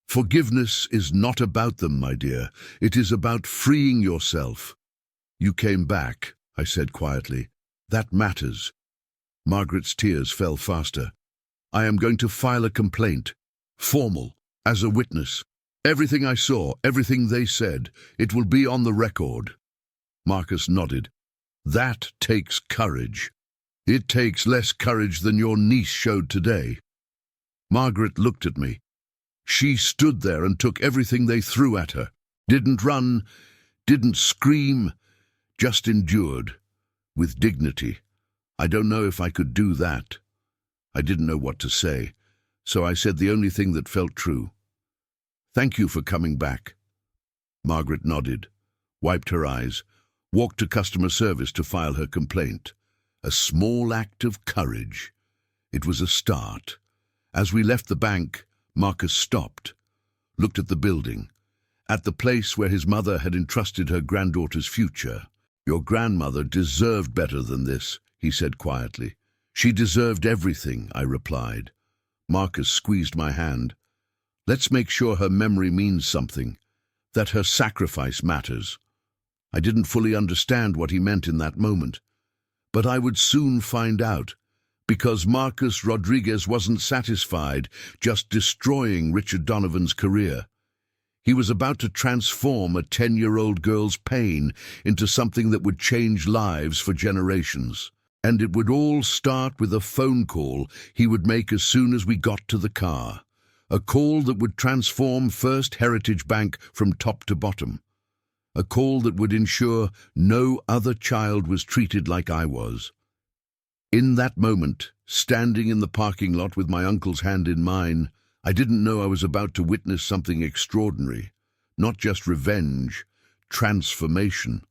Forgiveness is not about them, my dear. It is about freeing yourself. You came back, I said quietly. That matters. Margaret's tears fell faster. I am going to file a complaint. Formal, as a witness. Everything I saw, everything they said, it will be on the record. Marcus nodded. That takes courage. It takes less courage than your niece showed today. Margaret looked at me. She stood there and took everything they threw at her. Didn't run, didn't scream, just endured. With dignity. I don't know if I could do that. I didn't know what to say, so I said the only thing that felt true. Thank you for coming back. Margaret nodded. wiped her eyes, walked to customer service to file her complaint. A small act of courage. It was a start. As we left the bank, Marcus stopped, looked at the building, at the place where his mother had entrusted her granddaughter's future. "Your grandmother deserved better than this," he said quietly. "She deserved everything," I replied. Marcus squeezed my hand. "Let's make sure her memory means something, that her sacrifice matters." I didn't fully understand what he meant in that moment, but I would soon find out, because Marcus Rodriguez wasn't satisfied just destroying Richard Donovan's career. He was about to transform a 10-year-old girl's pain into something that would change lives for generations. And it would all start with a phone call he would make as soon as we got to the car. A call that would transform First Heritage Bank from top to bottom. A call that would ensure no other child was treated like I was. In that moment, standing in the parking lot with my uncle's hand in mine, I didn't know I was about to witness something extraordinary. Not just revenge, transformation.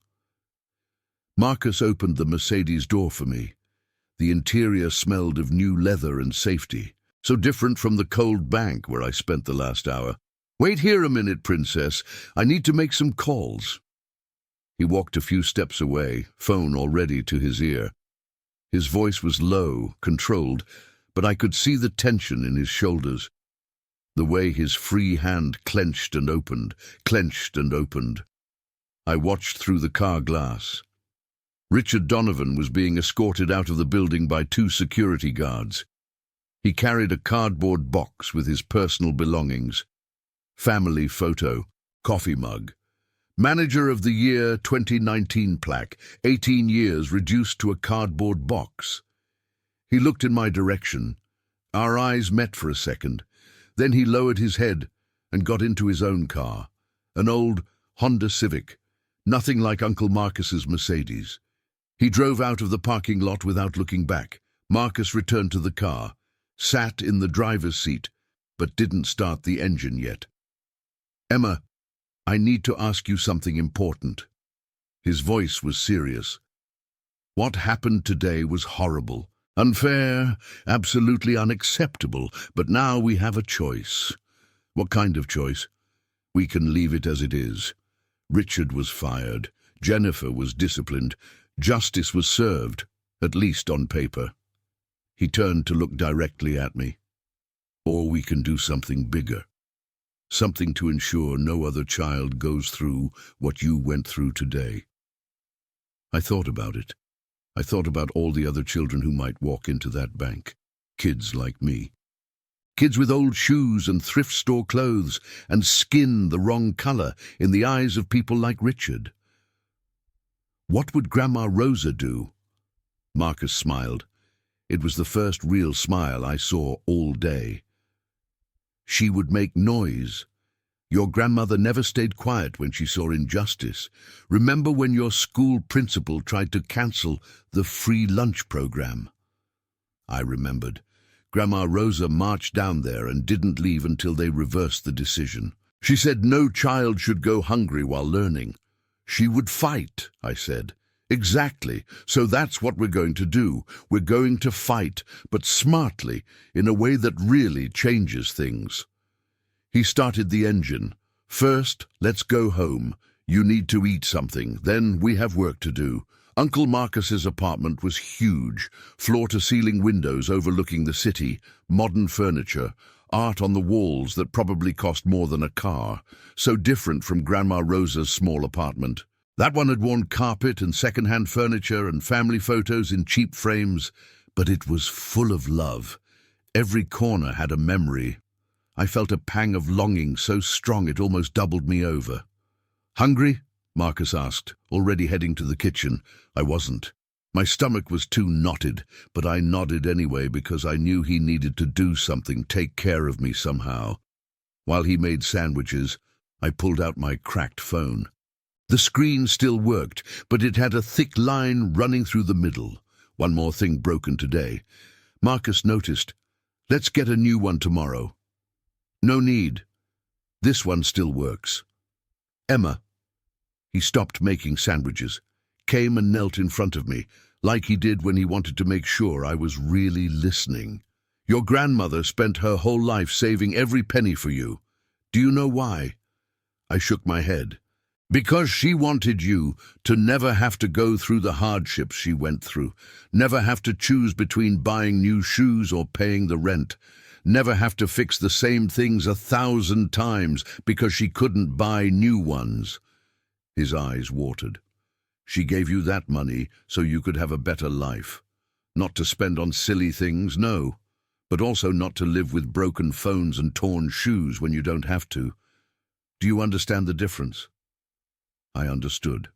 Marcus opened the Mercedes door for me. The interior smelled of new leather and safety, so different from the cold bank where I spent the last hour. "Wait here a minute, Princess. I need to make some calls." He walked a few steps away, phone already to his ear. His voice was low, controlled, but I could see the tension in his shoulders. The way his free hand clenched and opened, clenched and opened. I watched through the car glass. Richard Donovan was being escorted out of the building by 2 security guards. He carried a cardboard box with his personal belongings. Family photo, coffee mug. Manager of the Year 2019 plaque, 18 years reduced to a cardboard box. He looked in my direction. Our eyes met for a second. Then he lowered his head and got into his own car, an old Honda Civic, nothing like Uncle Marcus's Mercedes. He drove out of the parking lot without looking back. Marcus returned to the car, sat in the driver's seat, but didn't start the engine yet. "Emma, I need to ask you something important." His voice was serious. "What happened today was horrible. Unfair, absolutely unacceptable, but now we have a choice." "What kind of choice?" "We can leave it as it is. Richard was fired. Jennifer was disciplined. Justice was served, at least on paper." He turned to look directly at me. "Or we can do something bigger. Something to ensure no other child goes through what you went through today." I thought about it. I thought about all the other children who might walk into that bank. Kids like me. Kids with old shoes and thrift store clothes and skin the wrong color in the eyes of people like Richard. What would Grandma Rosa do? Marcus smiled. It was the first real smile I saw all day. She would make noise. Your grandmother never stayed quiet when she saw injustice. Remember when your school principal tried to cancel the free lunch program? I remembered. Grandma Rosa marched down there and didn't leave until they reversed the decision. She said no child should go hungry while learning. She would fight, I said. Exactly. So that's what we're going to do. We're going to fight, but smartly, in a way that really changes things. He started the engine. "First, let's go home. You need to eat something. Then we have work to do." Uncle Marcus's apartment was huge, floor-to-ceiling windows overlooking the city, modern furniture, art on the walls that probably cost more than a car, so different from Grandma Rosa's small apartment. That one had worn carpet and second-hand furniture and family photos in cheap frames, but it was full of love. Every corner had a memory. I felt a pang of longing so strong it almost doubled me over. "Hungry?" Marcus asked, already heading to the kitchen. I wasn't. My stomach was too knotted, but I nodded anyway because I knew he needed to do something, take care of me somehow. While he made sandwiches, I pulled out my cracked phone. The screen still worked, but it had a thick line running through the middle. One more thing broken today. Marcus noticed. "Let's get a new one tomorrow." "No need. This one still works." "Emma." He stopped making sandwiches, came and knelt in front of me, like he did when he wanted to make sure I was really listening. Your grandmother spent her whole life saving every penny for you. Do you know why? I shook my head. Because she wanted you to never have to go through the hardships she went through, never have to choose between buying new shoes or paying the rent, never have to fix the same things 1,000 times because she couldn't buy new ones. His eyes watered. She gave you that money so you could have a better life. Not to spend on silly things, no, but also not to live with broken phones and torn shoes when you don't have to. Do you understand the difference? I understood.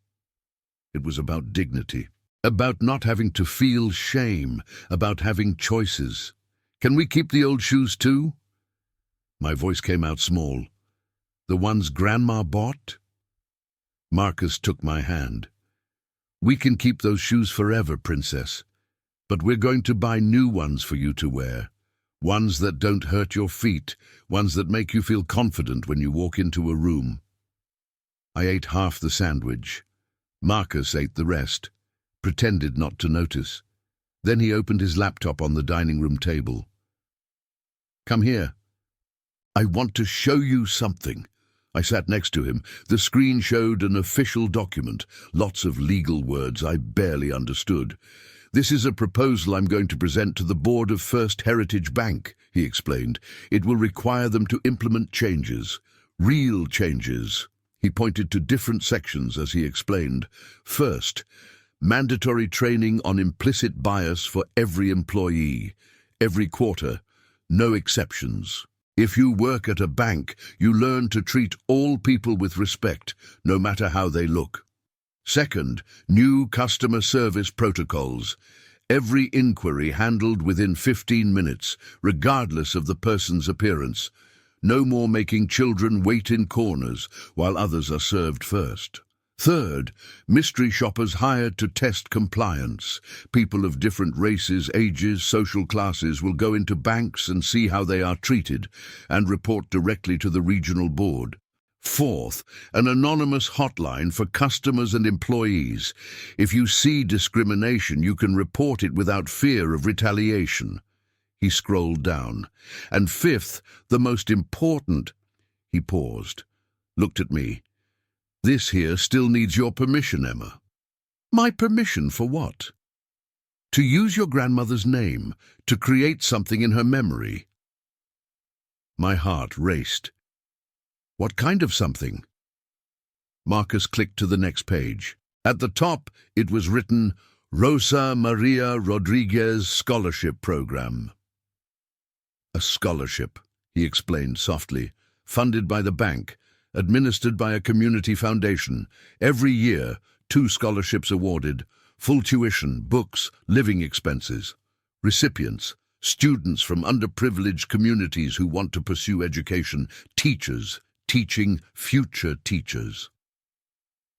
It was about dignity, about not having to feel shame, about having choices. Can we keep the old shoes too? My voice came out small. The ones Grandma bought? Marcus took my hand. We can keep those shoes forever, Princess, but we're going to buy new ones for you to wear. Ones that don't hurt your feet, ones that make you feel confident when you walk into a room. I ate half the sandwich. Marcus ate the rest, pretended not to notice. Then he opened his laptop on the dining room table. Come here. I want to show you something. I sat next to him. The screen showed an official document, lots of legal words I barely understood. This is a proposal I'm going to present to the board of First Heritage Bank, he explained. It will require them to implement changes, real changes. He pointed to different sections as he explained. First, mandatory training on implicit bias for every employee, every quarter, no exceptions. If you work at a bank, you learn to treat all people with respect, no matter how they look. Second, new customer service protocols. Every inquiry handled within 15 minutes, regardless of the person's appearance. No more making children wait in corners while others are served first. Third, mystery shoppers hired to test compliance. People of different races, ages, social classes will go into banks and see how they are treated and report directly to the regional board. Fourth, an anonymous hotline for customers and employees. If you see discrimination, you can report it without fear of retaliation. He scrolled down. And fifth, the most important. He paused, looked at me. This here still needs your permission, Emma. My permission for what? To use your grandmother's name, to create something in her memory. My heart raced. What kind of something? Marcus clicked to the next page. At the top, it was written, Rosa Maria Rodriguez Scholarship Program. A scholarship, he explained softly, funded by the bank, administered by a community foundation. Every year, 2 scholarships awarded, full tuition, books, living expenses. Recipients, students from underprivileged communities who want to pursue education, teachers, teaching future teachers.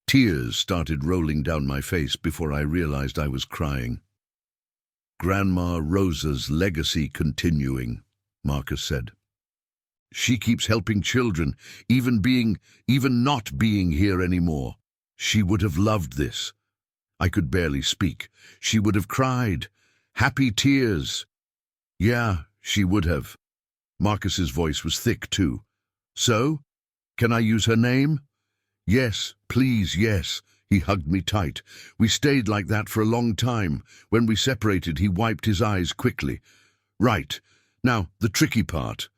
Tears started rolling down my face before I realized I was crying. Grandma Rosa's legacy continuing, Marcus said. She keeps helping children, even not being here anymore. She would have loved this. I could barely speak. She would have cried. Happy tears. Yeah, she would have. Marcus's voice was thick too. So, can I use her name? Yes, please, yes. He hugged me tight. We stayed like that for a long time. When we separated, he wiped his eyes quickly. Right. Now, the tricky part.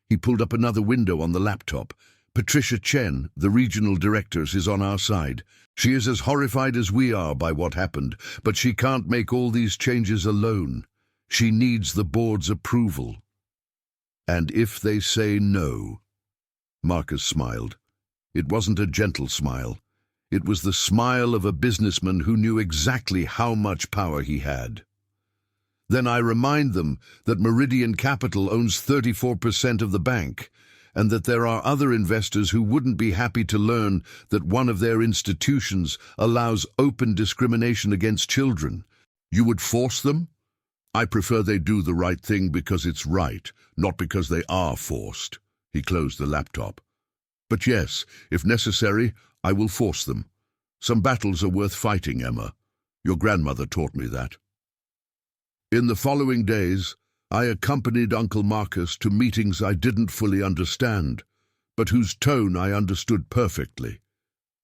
He pulled up another window on the laptop. Patricia Chen, the regional director, is on our side. She is as horrified as we are by what happened, but she can't make all these changes alone. She needs the board's approval. And if they say no... Marcus smiled. It wasn't a gentle smile. It was the smile of a businessman who knew exactly how much power he had. Then I remind them that Meridian Capital owns 34% of the bank, and that there are other investors who wouldn't be happy to learn that one of their institutions allows open discrimination against children. You would force them? I prefer they do the right thing because it's right, not because they are forced. He closed the laptop. But yes, if necessary, I will force them. Some battles are worth fighting, Emma. Your grandmother taught me that. In the following days, I accompanied Uncle Marcus to meetings I didn't fully understand, but whose tone I understood perfectly.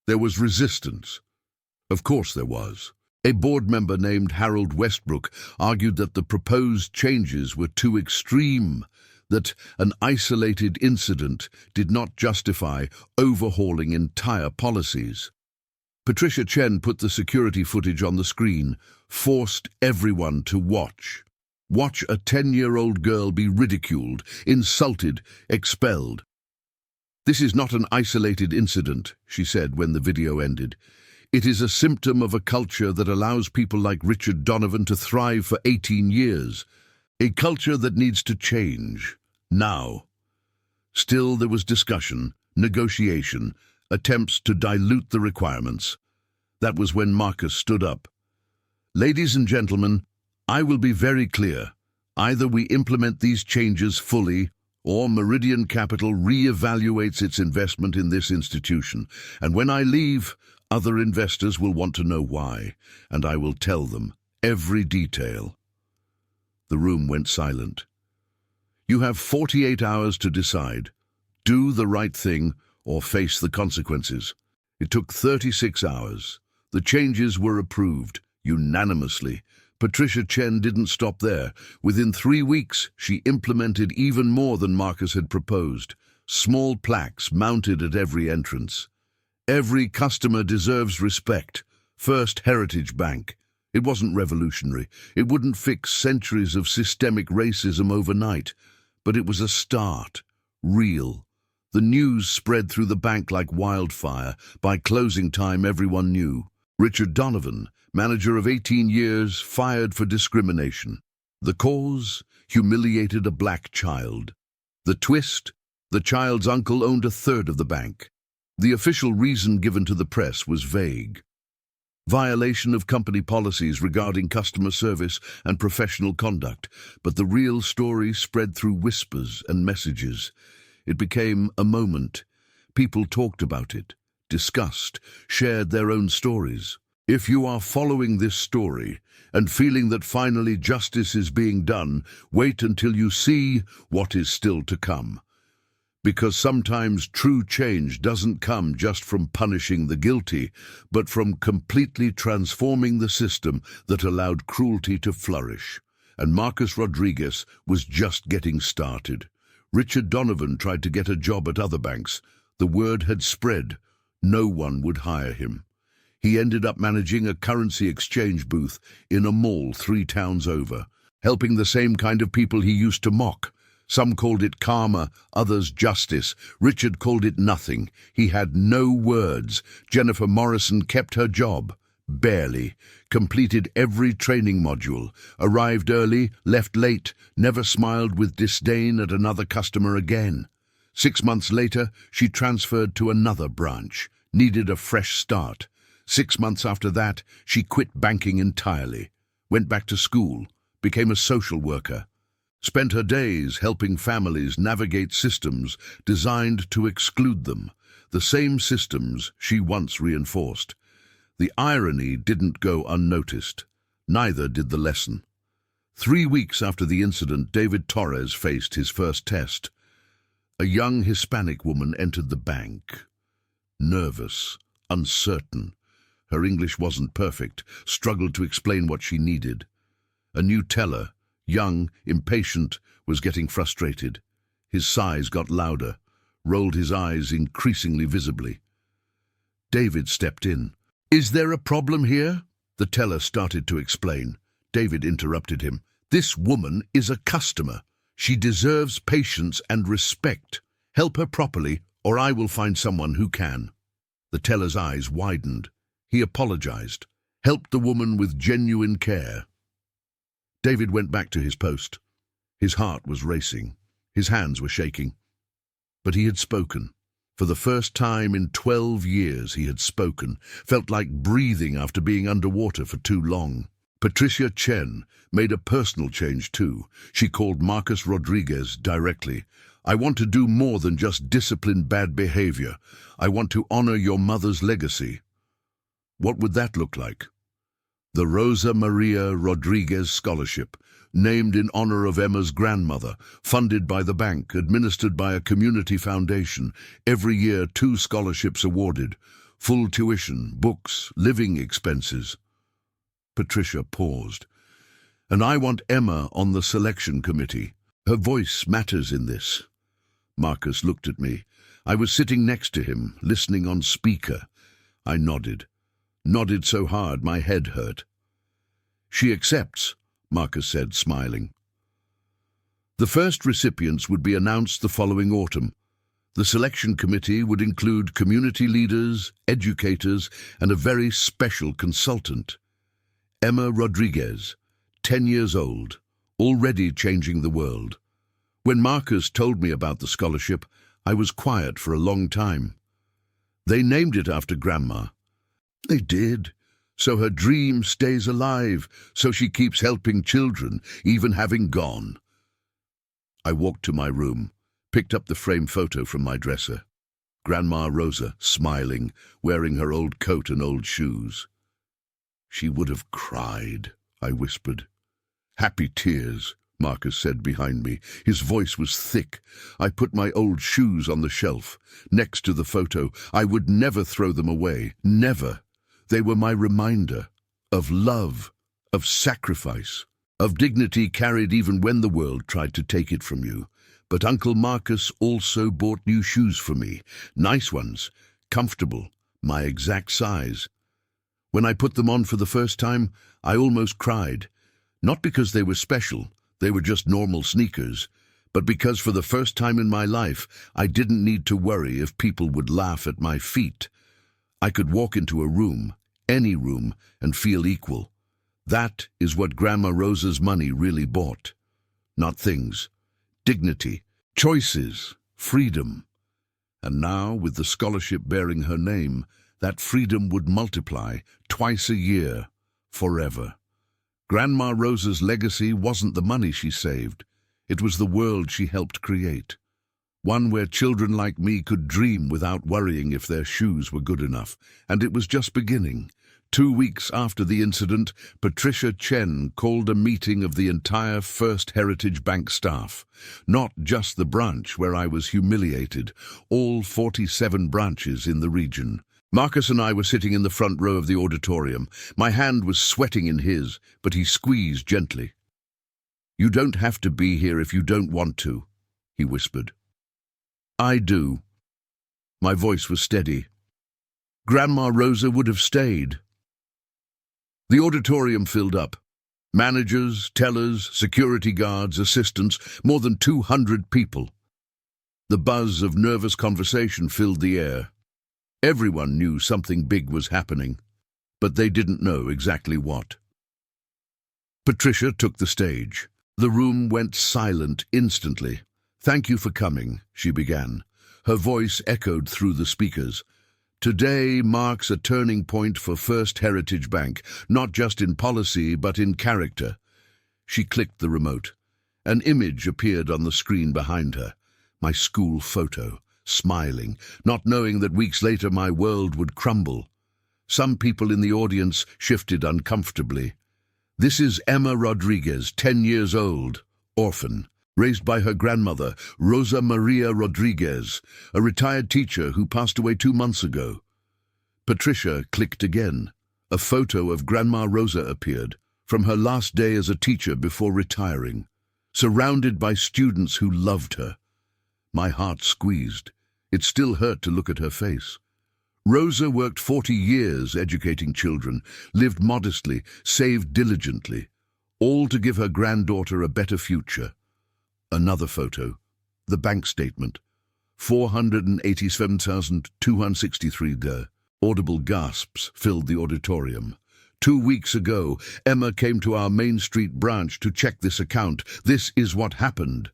There was resistance. Of course there was. A board member named Harold Westbrook argued that the proposed changes were too extreme, that an isolated incident did not justify overhauling entire policies. Patricia Chen put the security footage on the screen, forced everyone to watch. Watch a 10-year-old girl be ridiculed, insulted, expelled. "This is not an isolated incident," she said when the video ended. "It is a symptom of a culture that allows people like Richard Donovan to thrive for 18 years. A culture that needs to change. Now." Still there was discussion, negotiation, attempts to dilute the requirements. That was when Marcus stood up. "Ladies and gentlemen, I will be very clear. Either we implement these changes fully, or Meridian Capital re-evaluates its investment in this institution. And when I leave, other investors will want to know why, and I will tell them every detail." The room went silent. "You have 48 hours to decide. Do the right thing or face the consequences." It took 36 hours. The changes were approved unanimously. Patricia Chen didn't stop there. Within 3 weeks, she implemented even more than Marcus had proposed. Small plaques mounted at every entrance. "Every customer deserves respect. First Heritage Bank." It wasn't revolutionary. It wouldn't fix centuries of systemic racism overnight. But it was a start. Real. The news spread through the bank like wildfire. By closing time, everyone knew. Richard Donovan, manager of 18 years, fired for discrimination. The cause? Humiliated a black child. The twist? The child's uncle owned a third of the bank. The official reason given to the press was vague. Violation of company policies regarding customer service and professional conduct, but the real story spread through whispers and messages. It became a moment. People talked about it, discussed, shared their own stories. If you are following this story and feeling that finally justice is being done, wait until you see what is still to come. Because sometimes true change doesn't come just from punishing the guilty, but from completely transforming the system that allowed cruelty to flourish. And Marcus Rodriguez was just getting started. Richard Donovan tried to get a job at other banks. The word had spread. No one would hire him. He ended up managing a currency exchange booth in a mall 3 towns over, helping the same kind of people he used to mock. Some called it karma, others justice. Richard called it nothing. He had no words. Jennifer Morrison kept her job. Barely. Completed every training module. Arrived early, left late, never smiled with disdain at another customer again. 6 months later, she transferred to another branch. Needed a fresh start. 6 months after that, she quit banking entirely. Went back to school. Became a social worker. Spent her days helping families navigate systems designed to exclude them, the same systems she once reinforced. The irony didn't go unnoticed. Neither did the lesson. 3 weeks after the incident, David Torres faced his first test. A young Hispanic woman entered the bank. Nervous, uncertain. Her English wasn't perfect, struggled to explain what she needed. A new teller, young, impatient, was getting frustrated. His sighs got louder, rolled his eyes increasingly visibly. David stepped in. "Is there a problem here?" The teller started to explain. David interrupted him. "This woman is a customer. She deserves patience and respect. Help her properly, or I will find someone who can." The teller's eyes widened. He apologized, helped the woman with genuine care. David went back to his post. His heart was racing. His hands were shaking. But he had spoken. For the first time in 12 years he had spoken, felt like breathing after being underwater for too long. Patricia Chen made a personal change too. She called Marcus Rodriguez directly. "I want to do more than just discipline bad behavior. I want to honor your mother's legacy." What would that look like? The Rosa Maria Rodriguez Scholarship, named in honor of Emma's grandmother, funded by the bank, administered by a community foundation. Every year 2 scholarships awarded, full tuition, books, living expenses. Patricia paused. And I want Emma on the selection committee. Her voice matters in this. Marcus looked at me. I was sitting next to him, listening on speaker. I nodded so hard my head hurt. She accepts, Marcus said, smiling. The first recipients would be announced the following autumn. The selection committee would include community leaders, educators, and a very special consultant. Emma Rodriguez, 10 years old, already changing the world. When Marcus told me about the scholarship, I was quiet for a long time. They named it after Grandma. They did. So her dream stays alive, so she keeps helping children, even having gone. I walked to my room, picked up the framed photo from my dresser. Grandma Rosa, smiling, wearing her old coat and old shoes. She would have cried, I whispered. Happy tears, Marcus said behind me. His voice was thick. I put my old shoes on the shelf, next to the photo. I would never throw them away, never. They were my reminder of love, of sacrifice, of dignity carried even when the world tried to take it from you. But Uncle Marcus also bought new shoes for me, nice ones, comfortable, my exact size. When I put them on for the first time, I almost cried. Not because they were special, they were just normal sneakers, but because for the first time in my life, I didn't need to worry if people would laugh at my feet. I could walk into a room, any room, and feel equal. That is what Grandma Rosa's money really bought. Not things. Dignity, choices, freedom. And now, with the scholarship bearing her name, that freedom would multiply twice a year, forever. Grandma Rosa's legacy wasn't the money she saved. It was the world she helped create. One where children like me could dream without worrying if their shoes were good enough. And it was just beginning. 2 weeks after the incident, Patricia Chen called a meeting of the entire First Heritage Bank staff. Not just the branch where I was humiliated, all 47 branches in the region. Marcus and I were sitting in the front row of the auditorium. My hand was sweating in his, but he squeezed gently. "You don't have to be here if you don't want to," he whispered. "I do." My voice was steady. Grandma Rosa would have stayed. The auditorium filled up. Managers, tellers, security guards, assistants, more than 200 people. The buzz of nervous conversation filled the air. Everyone knew something big was happening, but they didn't know exactly what. Patricia took the stage. The room went silent instantly. "Thank you for coming," she began. Her voice echoed through the speakers. "Today marks a turning point for First Heritage Bank, not just in policy, but in character." She clicked the remote. An image appeared on the screen behind her. My school photo, smiling, not knowing that weeks later my world would crumble. Some people in the audience shifted uncomfortably. "This is Emma Rodriguez, 10 years old, orphan, raised by her grandmother, Rosa Maria Rodriguez, a retired teacher who passed away 2 months ago." Patricia clicked again. A photo of Grandma Rosa appeared, from her last day as a teacher before retiring, surrounded by students who loved her. My heart squeezed. It still hurt to look at her face. Rosa worked 40 years educating children, lived modestly, saved diligently, all to give her granddaughter a better future. Another photo, the bank statement, 487,263 there. Audible gasps filled the auditorium. 2 weeks ago, Emma came to our Main Street branch to check this account. This is what happened.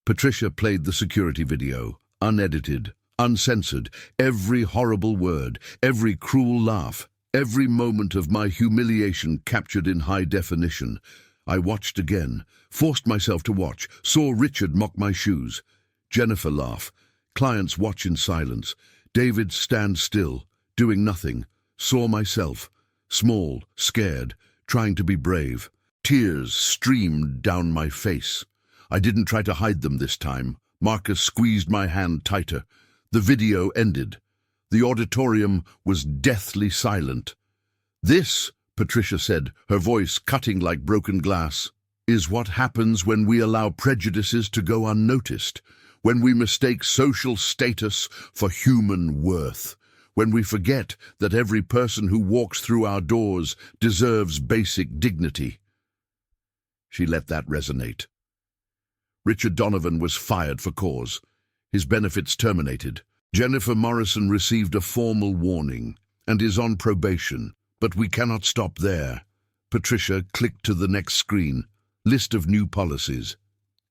Patricia played the security video, unedited, uncensored, every horrible word, every cruel laugh, every moment of my humiliation captured in high definition. I watched again, forced myself to watch, saw Richard mock my shoes, Jennifer laugh, clients watch in silence, David stand still, doing nothing, saw myself, small, scared, trying to be brave. Tears streamed down my face. I didn't try to hide them this time. Marcus squeezed my hand tighter. The video ended. The auditorium was deathly silent. "This," Patricia said, her voice cutting like broken glass, "is what happens when we allow prejudices to go unnoticed, when we mistake social status for human worth, when we forget that every person who walks through our doors deserves basic dignity." She let that resonate. Richard Donovan was fired for cause. His benefits terminated. Jennifer Morrison received a formal warning and is on probation, but we cannot stop there. Patricia clicked to the next screen. List of new policies.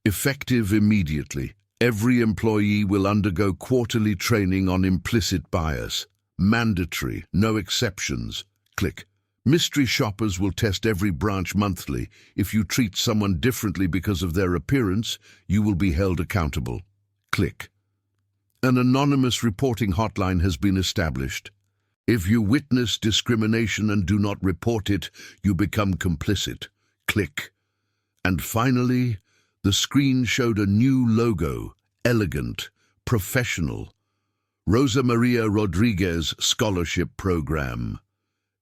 Effective immediately. Every employee will undergo quarterly training on implicit bias. Mandatory, no exceptions. Click. Mystery shoppers will test every branch monthly. If you treat someone differently because of their appearance, you will be held accountable. Click. An anonymous reporting hotline has been established. If you witness discrimination and do not report it, you become complicit. Click. And finally, the screen showed a new logo, elegant, professional. Rosa Maria Rodriguez Scholarship Program.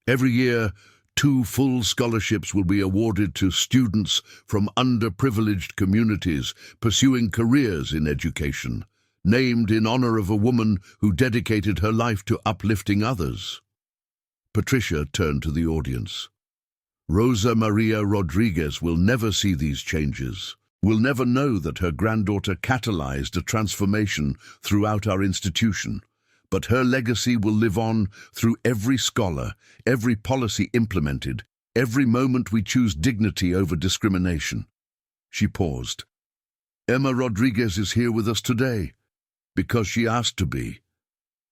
Every year, 2 full scholarships will be awarded to students from underprivileged communities pursuing careers in education, named in honor of a woman who dedicated her life to uplifting others. Patricia turned to the audience. Rosa Maria Rodriguez will never see these changes, will never know that her granddaughter catalyzed a transformation throughout our institution. But her legacy will live on through every scholar, every policy implemented, every moment we choose dignity over discrimination. She paused. Emma Rodriguez is here with us today because she asked to be,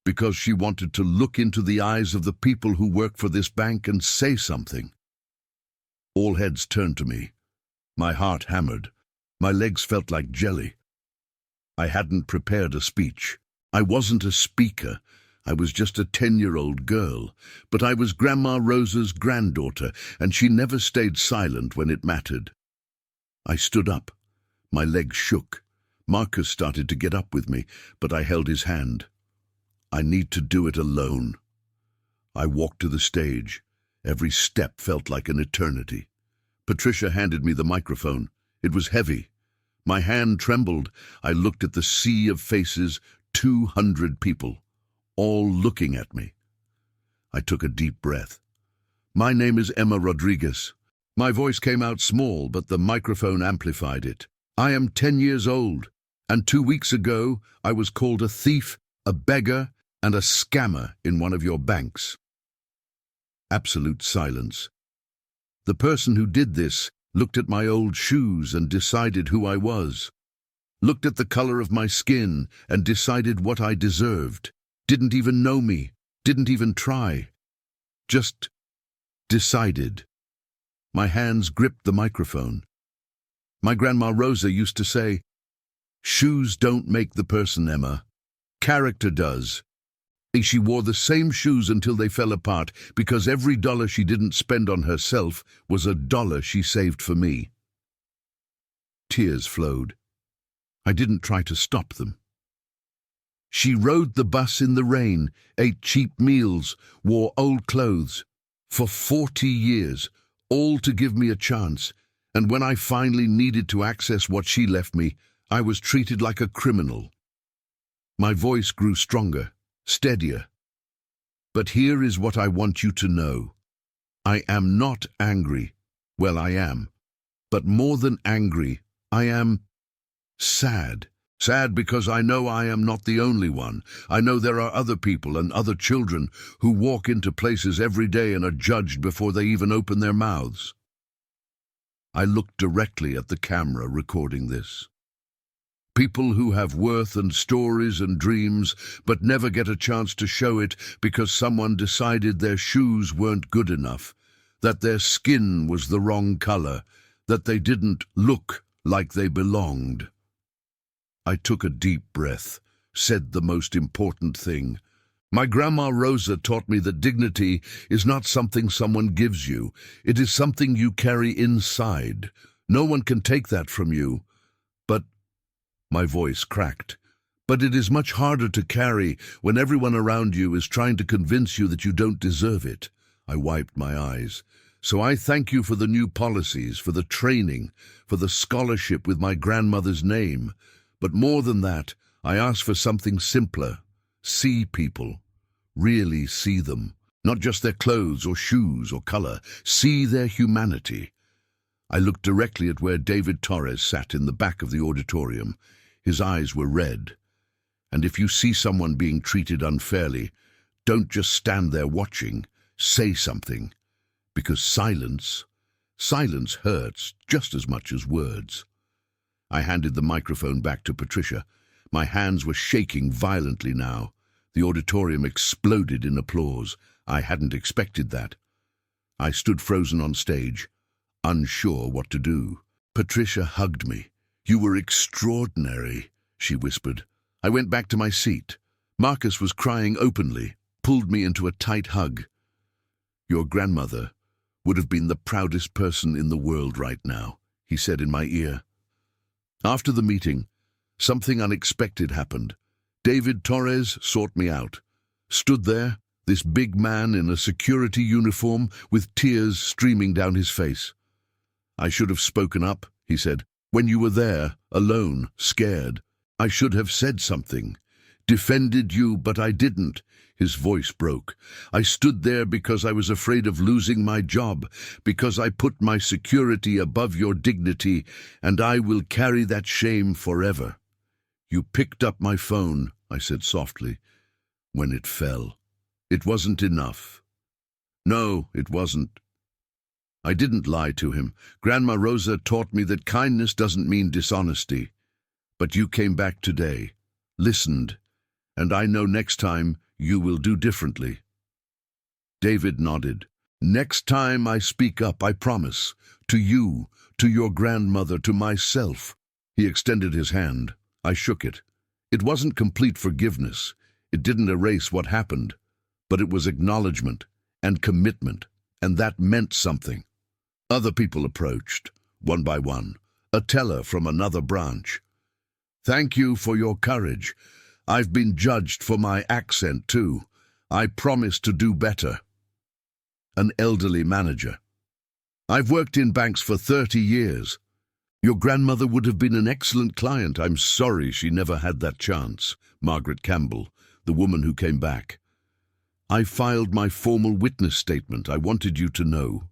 because she wanted to look into the eyes of the people who work for this bank and say something. All heads turned to me. My heart hammered. My legs felt like jelly. I hadn't prepared a speech. I wasn't a speaker. I was just a 10-year-old girl, but I was Grandma Rosa's granddaughter, and she never stayed silent when it mattered. I stood up. My legs shook. Marcus started to get up with me, but I held his hand. I need to do it alone. I walked to the stage. Every step felt like an eternity. Patricia handed me the microphone. It was heavy. My hand trembled. I looked at the sea of faces, 200 people, all looking at me. I took a deep breath. My name is Emma Rodriguez. My voice came out small, but the microphone amplified it. I am 10 years old, and 2 weeks ago I was called a thief, a beggar, and a scammer in one of your banks. Absolute silence. The person who did this looked at my old shoes and decided who I was. Looked at the color of my skin and decided what I deserved. Didn't even know me, didn't even try. Just decided. My hands gripped the microphone. My Grandma Rosa used to say, "Shoes don't make the person, Emma. Character does." She wore the same shoes until they fell apart because every dollar she didn't spend on herself was a dollar she saved for me. Tears flowed. I didn't try to stop them. She rode the bus in the rain, ate cheap meals, wore old clothes. For 40 years, all to give me a chance, and when I finally needed to access what she left me, I was treated like a criminal. My voice grew stronger, steadier. But here is what I want you to know. I am not angry. Well, I am. But more than angry, I am sad. Sad because I know I am not the only one. I know there are other people and other children who walk into places every day and are judged before they even open their mouths. I looked directly at the camera recording this. People who have worth and stories and dreams, but never get a chance to show it because someone decided their shoes weren't good enough, that their skin was the wrong color, that they didn't look like they belonged. I took a deep breath, said the most important thing. My grandma Rosa taught me that dignity is not something someone gives you. It is something you carry inside. No one can take that from you. But, my voice cracked, but it is much harder to carry when everyone around you is trying to convince you that you don't deserve it. I wiped my eyes. So I thank you for the new policies, for the training, for the scholarship with my grandmother's name. But more than that, I ask for something simpler. See people. Really see them. Not just their clothes or shoes or color. See their humanity. I looked directly at where David Torres sat in the back of the auditorium. His eyes were red. And if you see someone being treated unfairly, don't just stand there watching. Say something. Because silence hurts just as much as words. I handed the microphone back to Patricia. My hands were shaking violently now. The auditorium exploded in applause. I hadn't expected that. I stood frozen on stage, unsure what to do. Patricia hugged me. "You were extraordinary," she whispered. I went back to my seat. Marcus was crying openly, pulled me into a tight hug. "Your grandmother would have been the proudest person in the world right now," he said in my ear. After the meeting, something unexpected happened. David Torres sought me out. Stood there, this big man in a security uniform with tears streaming down his face. "I should have spoken up," he said. "When you were there, alone, scared. I should have said something. Defended you, but I didn't." His voice broke. "I stood there because I was afraid of losing my job, because I put my security above your dignity, and I will carry that shame forever." "You picked up my phone," I said softly, "when it fell. It wasn't enough." "No, it wasn't." I didn't lie to him. Grandma Rosa taught me that kindness doesn't mean dishonesty. But you came back today, listened, and I know next time you will do differently. David nodded. "Next time I speak up, I promise. To you, to your grandmother, to myself." He extended his hand. I shook it. It wasn't complete forgiveness. It didn't erase what happened. But it was acknowledgement and commitment, and that meant something. Other people approached, one by one. A teller from another branch. "Thank you for your courage. I've been judged for my accent too. I promise to do better." An elderly manager. "I've worked in banks for 30 years. Your grandmother would have been an excellent client. I'm sorry she never had that chance." Margaret Campbell, the woman who came back. "I filed my formal witness statement. I wanted you to know."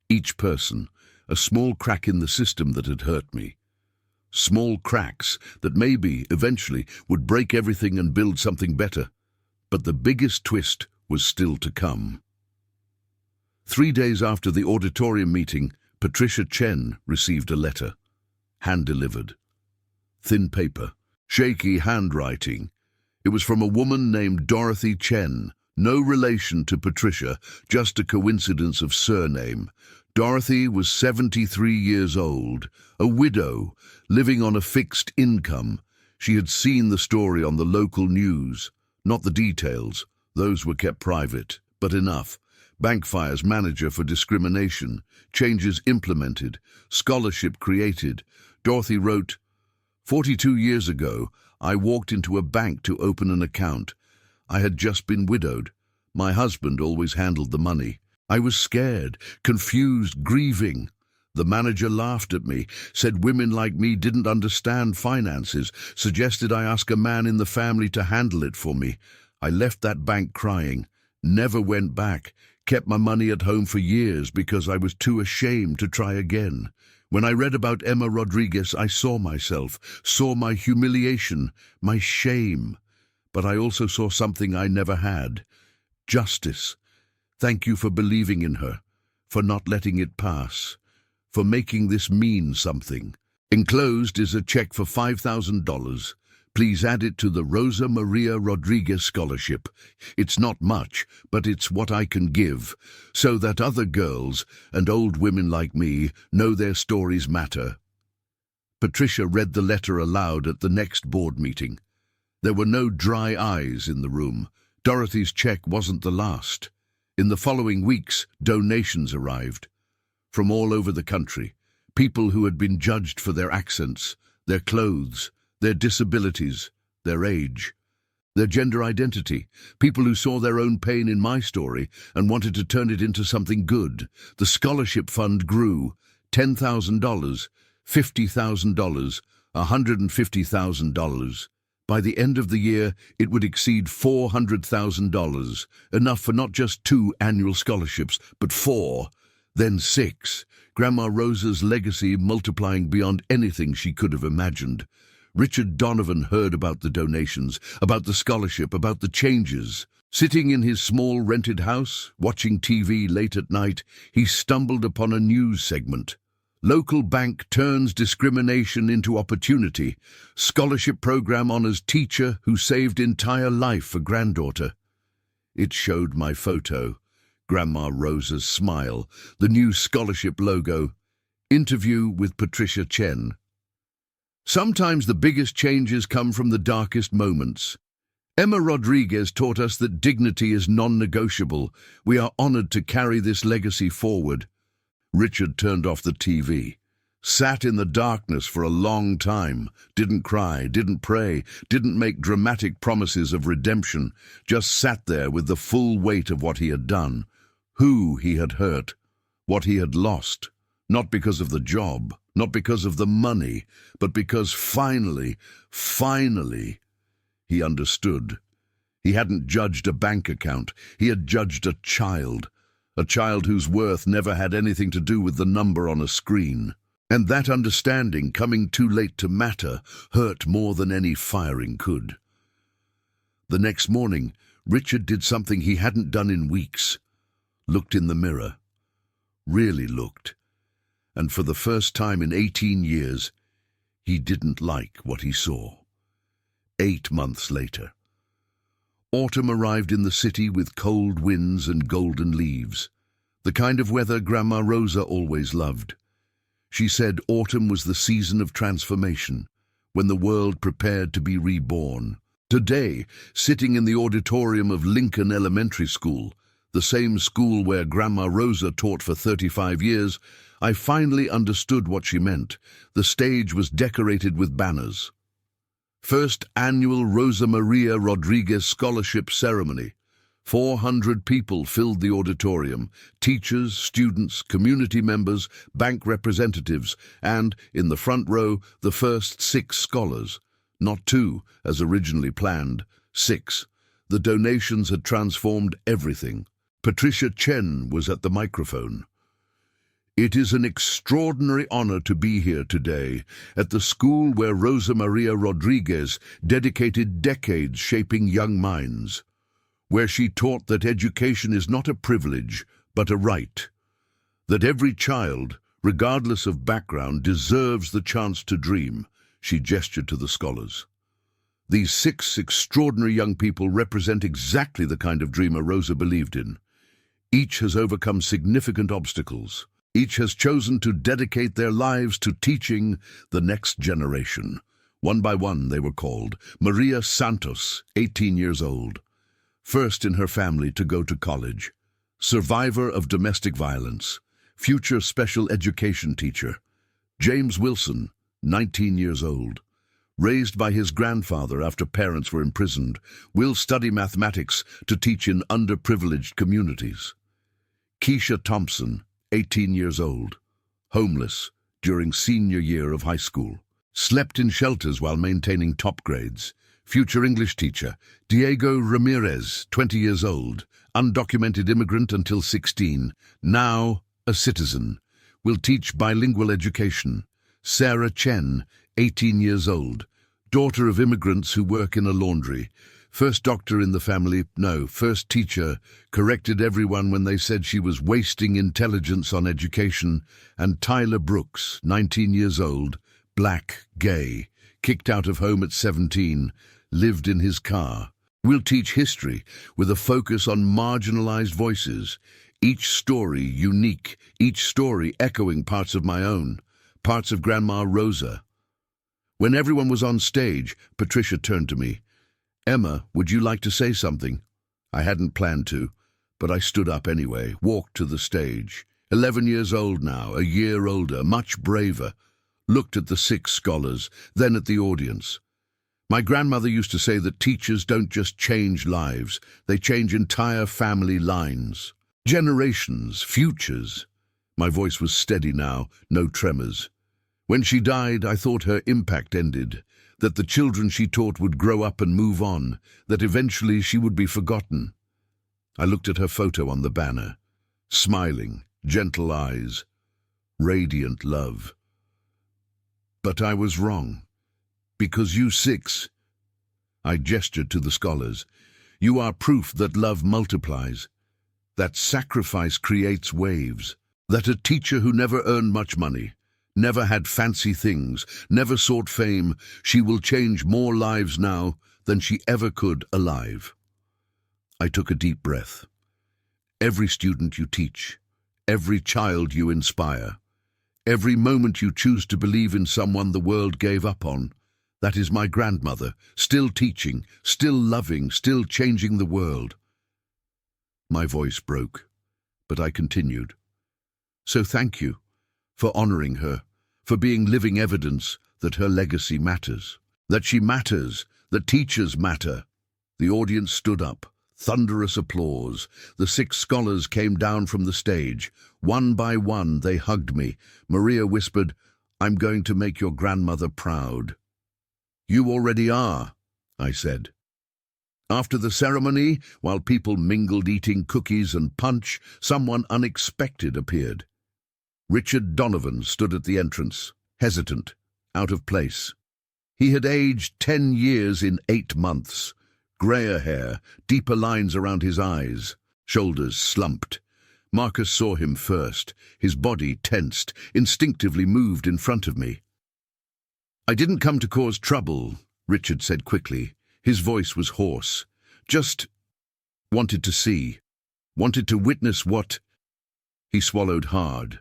Each person, a small crack in the system that had hurt me. Small cracks that maybe, eventually, would break everything and build something better. But the biggest twist was still to come. 3 days after the auditorium meeting, Patricia Chen received a letter. Hand-delivered. Thin paper. Shaky handwriting. It was from a woman named Dorothy Chen. No relation to Patricia, just a coincidence of surname. Dorothy was 73 years old, a widow, living on a fixed income. She had seen the story on the local news. Not the details. Those were kept private, but enough. Bankfire's manager for discrimination. Changes implemented. Scholarship created. Dorothy wrote, 42 years ago, I walked into a bank to open an account. I had just been widowed. My husband always handled the money. I was scared, confused, grieving. The manager laughed at me, said women like me didn't understand finances, suggested I ask a man in the family to handle it for me. I left that bank crying, never went back, kept my money at home for years because I was too ashamed to try again. When I read about Emma Rodriguez, I saw myself, saw my humiliation, my shame. But I also saw something I never had. Justice. Thank you for believing in her, for not letting it pass, for making this mean something. Enclosed is a check for $5,000. Please add it to the Rosa Maria Rodriguez Scholarship. It's not much, but it's what I can give, so that other girls and old women like me know their stories matter. Patricia read the letter aloud at the next board meeting. There were no dry eyes in the room, Dorothy's check wasn't the last. In the following weeks, donations arrived. From all over the country, people who had been judged for their accents, their clothes, their disabilities, their age, their gender identity, people who saw their own pain in my story and wanted to turn it into something good. The scholarship fund grew. $10,000, $50,000, $150,000. By the end of the year, it would exceed $400,000, enough for not just 2 annual scholarships, but 4, then 6. Grandma Rosa's legacy multiplying beyond anything she could have imagined. Richard Donovan heard about the donations, about the scholarship, about the changes. Sitting in his small rented house, watching TV late at night, he stumbled upon a news segment. Local bank turns discrimination into opportunity. Scholarship program honors teacher who saved entire life for granddaughter. It showed my photo, Grandma Rosa's smile, the new scholarship logo. Interview with Patricia Chen. Sometimes the biggest changes come from the darkest moments. Emma Rodriguez taught us that dignity is non-negotiable. We are honored to carry this legacy forward. Richard turned off the TV, sat in the darkness for a long time, didn't cry, didn't pray, didn't make dramatic promises of redemption, just sat there with the full weight of what he had done, who he had hurt, what he had lost, not because of the job, not because of the money, but because finally, he understood. He hadn't judged a bank account, he had judged a child whose worth never had anything to do with the number on a screen. And that understanding, coming too late to matter, hurt more than any firing could. The next morning, Richard did something he hadn't done in weeks. Looked in the mirror. Really looked. And for the first time in 18 years, he didn't like what he saw. 8 months later. Autumn arrived in the city with cold winds and golden leaves, the kind of weather Grandma Rosa always loved. She said autumn was the season of transformation, when the world prepared to be reborn. Today, sitting in the auditorium of Lincoln Elementary School, the same school where Grandma Rosa taught for 35 years, I finally understood what she meant. The stage was decorated with banners. First annual Rosa Maria Rodriguez Scholarship Ceremony. 400 people filled the auditorium, teachers, students, community members, bank representatives, and, in the front row, the first 6 scholars. Not 2, as originally planned, 6. The donations had transformed everything. Patricia Chen was at the microphone. It is an extraordinary honor to be here today, at the school where Rosa Maria Rodriguez dedicated decades shaping young minds, where she taught that education is not a privilege, but a right, that every child, regardless of background, deserves the chance to dream. She gestured to the scholars. These 6 extraordinary young people represent exactly the kind of dreamer Rosa believed in. Each has overcome significant obstacles. Each has chosen to dedicate their lives to teaching the next generation. One by one they were called. Maria Santos, 18 years old, first in her family to go to college, survivor of domestic violence, future special education teacher. James Wilson, 19 years old, raised by his grandfather after parents were imprisoned, will study mathematics to teach in underprivileged communities. Keisha Thompson, 18 years old, homeless during senior year of high school, slept in shelters while maintaining top grades. Future English teacher, Diego Ramirez, 20 years old, undocumented immigrant until 16, now a citizen, will teach bilingual education. Sarah Chen, 18 years old, daughter of immigrants who work in a laundry. First doctor in the family, first teacher, corrected everyone when they said she was wasting intelligence on education. And Tyler Brooks, 19 years old, black, gay, kicked out of home at 17, lived in his car. We'll teach history with a focus on marginalized voices, each story unique, each story echoing parts of my own, parts of Grandma Rosa. When everyone was on stage, Patricia turned to me. Emma, would you like to say something? I hadn't planned to, but I stood up anyway, walked to the stage. 11 years old now, a year older, much braver. Looked at the 6 scholars, then at the audience. My grandmother used to say that teachers don't just change lives, they change entire family lines. Generations, futures. My voice was steady now, no tremors. When she died, I thought her impact ended, that the children she taught would grow up and move on, that eventually she would be forgotten. I looked at her photo on the banner. Smiling, gentle eyes, radiant love. But I was wrong. Because you 6, I gestured to the scholars, you are proof that love multiplies, that sacrifice creates waves, that a teacher who never earned much money, never had fancy things, never sought fame, she will change more lives now than she ever could alive. I took a deep breath. Every student you teach, every child you inspire, every moment you choose to believe in someone the world gave up on, that is my grandmother, still teaching, still loving, still changing the world. My voice broke, but I continued. So thank you for honoring her, for being living evidence that her legacy matters, that she matters, that teachers matter. The audience stood up, thunderous applause. The 6 scholars came down from the stage. One by one they hugged me. Maria whispered, "I'm going to make your grandmother proud." "You already are," I said. After the ceremony, while people mingled eating cookies and punch, someone unexpected appeared. Richard Donovan stood at the entrance, hesitant, out of place. He had aged 10 years in 8 months. Greyer hair, deeper lines around his eyes, shoulders slumped. Marcus saw him first, his body tensed, instinctively moved in front of me. "I didn't come to cause trouble," Richard said quickly. His voice was hoarse. "Just wanted to see, wanted to witness what—" He swallowed hard.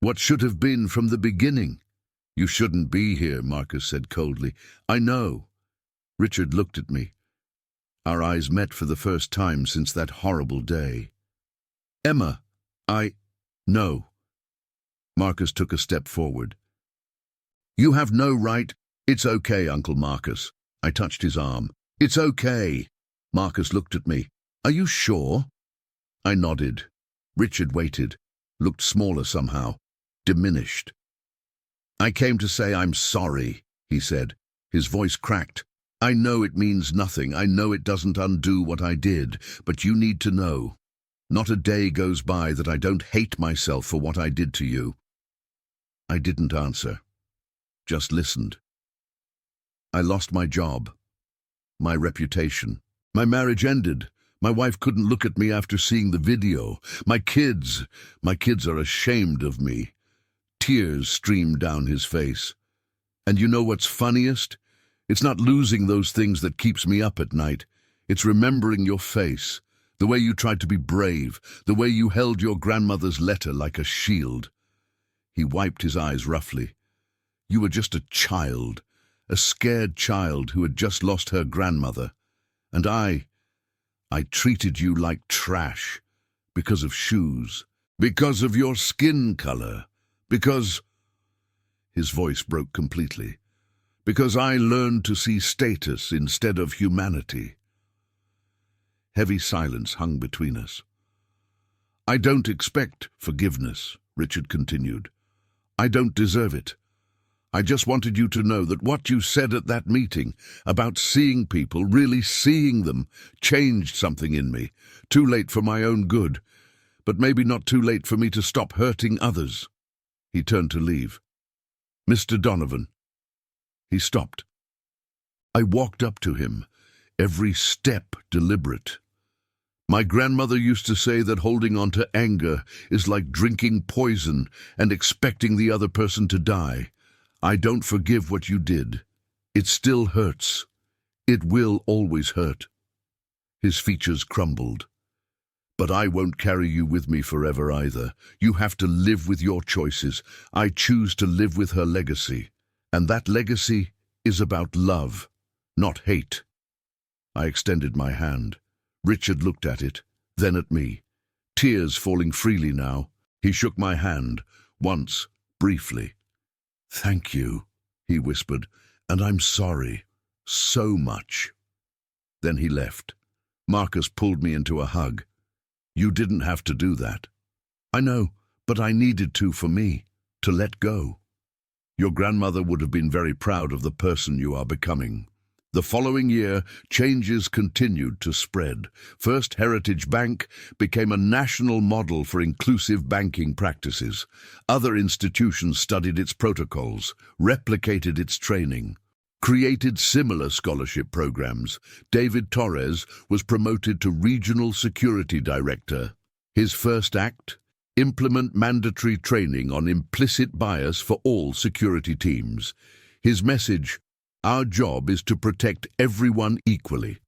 "What should have been from the beginning." "You shouldn't be here," Marcus said coldly. "I know." Richard looked at me. Our eyes met for the first time since that horrible day. "Emma, no." Marcus took a step forward. "You have no right—" "It's okay, Uncle Marcus." I touched his arm. "It's okay." Marcus looked at me. "Are you sure?" I nodded. Richard waited, looked smaller somehow, diminished. "I came to say I'm sorry," he said. His voice cracked. "I know it means nothing. I know it doesn't undo what I did, but you need to know. Not a day goes by that I don't hate myself for what I did to you." I didn't answer, just listened. I lost my job, my reputation. My marriage ended. My wife couldn't look at me after seeing the video. My kids are ashamed of me. Tears streamed down his face. And you know what's funniest? It's not losing those things that keeps me up at night. It's remembering your face, the way you tried to be brave, the way you held your grandmother's letter like a shield. He wiped his eyes roughly. You were just a child, a scared child who had just lost her grandmother. And I treated you like trash, because of shoes, because of your skin color, because—" His voice broke completely. "Because I learned to see status instead of humanity." Heavy silence hung between us. "I don't expect forgiveness," Richard continued. "I don't deserve it. I just wanted you to know that what you said at that meeting about seeing people, really seeing them, changed something in me. Too late for my own good, but maybe not too late for me to stop hurting others." He turned to leave. "Mr. Donovan." He stopped. I walked up to him, every step deliberate. My grandmother used to say that holding on to anger is like drinking poison and expecting the other person to die. I don't forgive what you did. It still hurts. It will always hurt. His features crumbled. But I won't carry you with me forever either. You have to live with your choices. I choose to live with her legacy. And that legacy is about love, not hate. I extended my hand. Richard looked at it, then at me, tears falling freely now. He shook my hand, once, briefly. "Thank you," he whispered, "and I'm sorry. So much." Then he left. Marcus pulled me into a hug. "You didn't have to do that." "I know, but I needed to for me, to let go." "Your grandmother would have been very proud of the person you are becoming." The following year, changes continued to spread. First Heritage Bank became a national model for inclusive banking practices. Other institutions studied its protocols, replicated its training, created similar scholarship programs. David Torres was promoted to Regional Security Director. His first act? Implement mandatory training on implicit bias for all security teams. His message: our job is to protect everyone equally.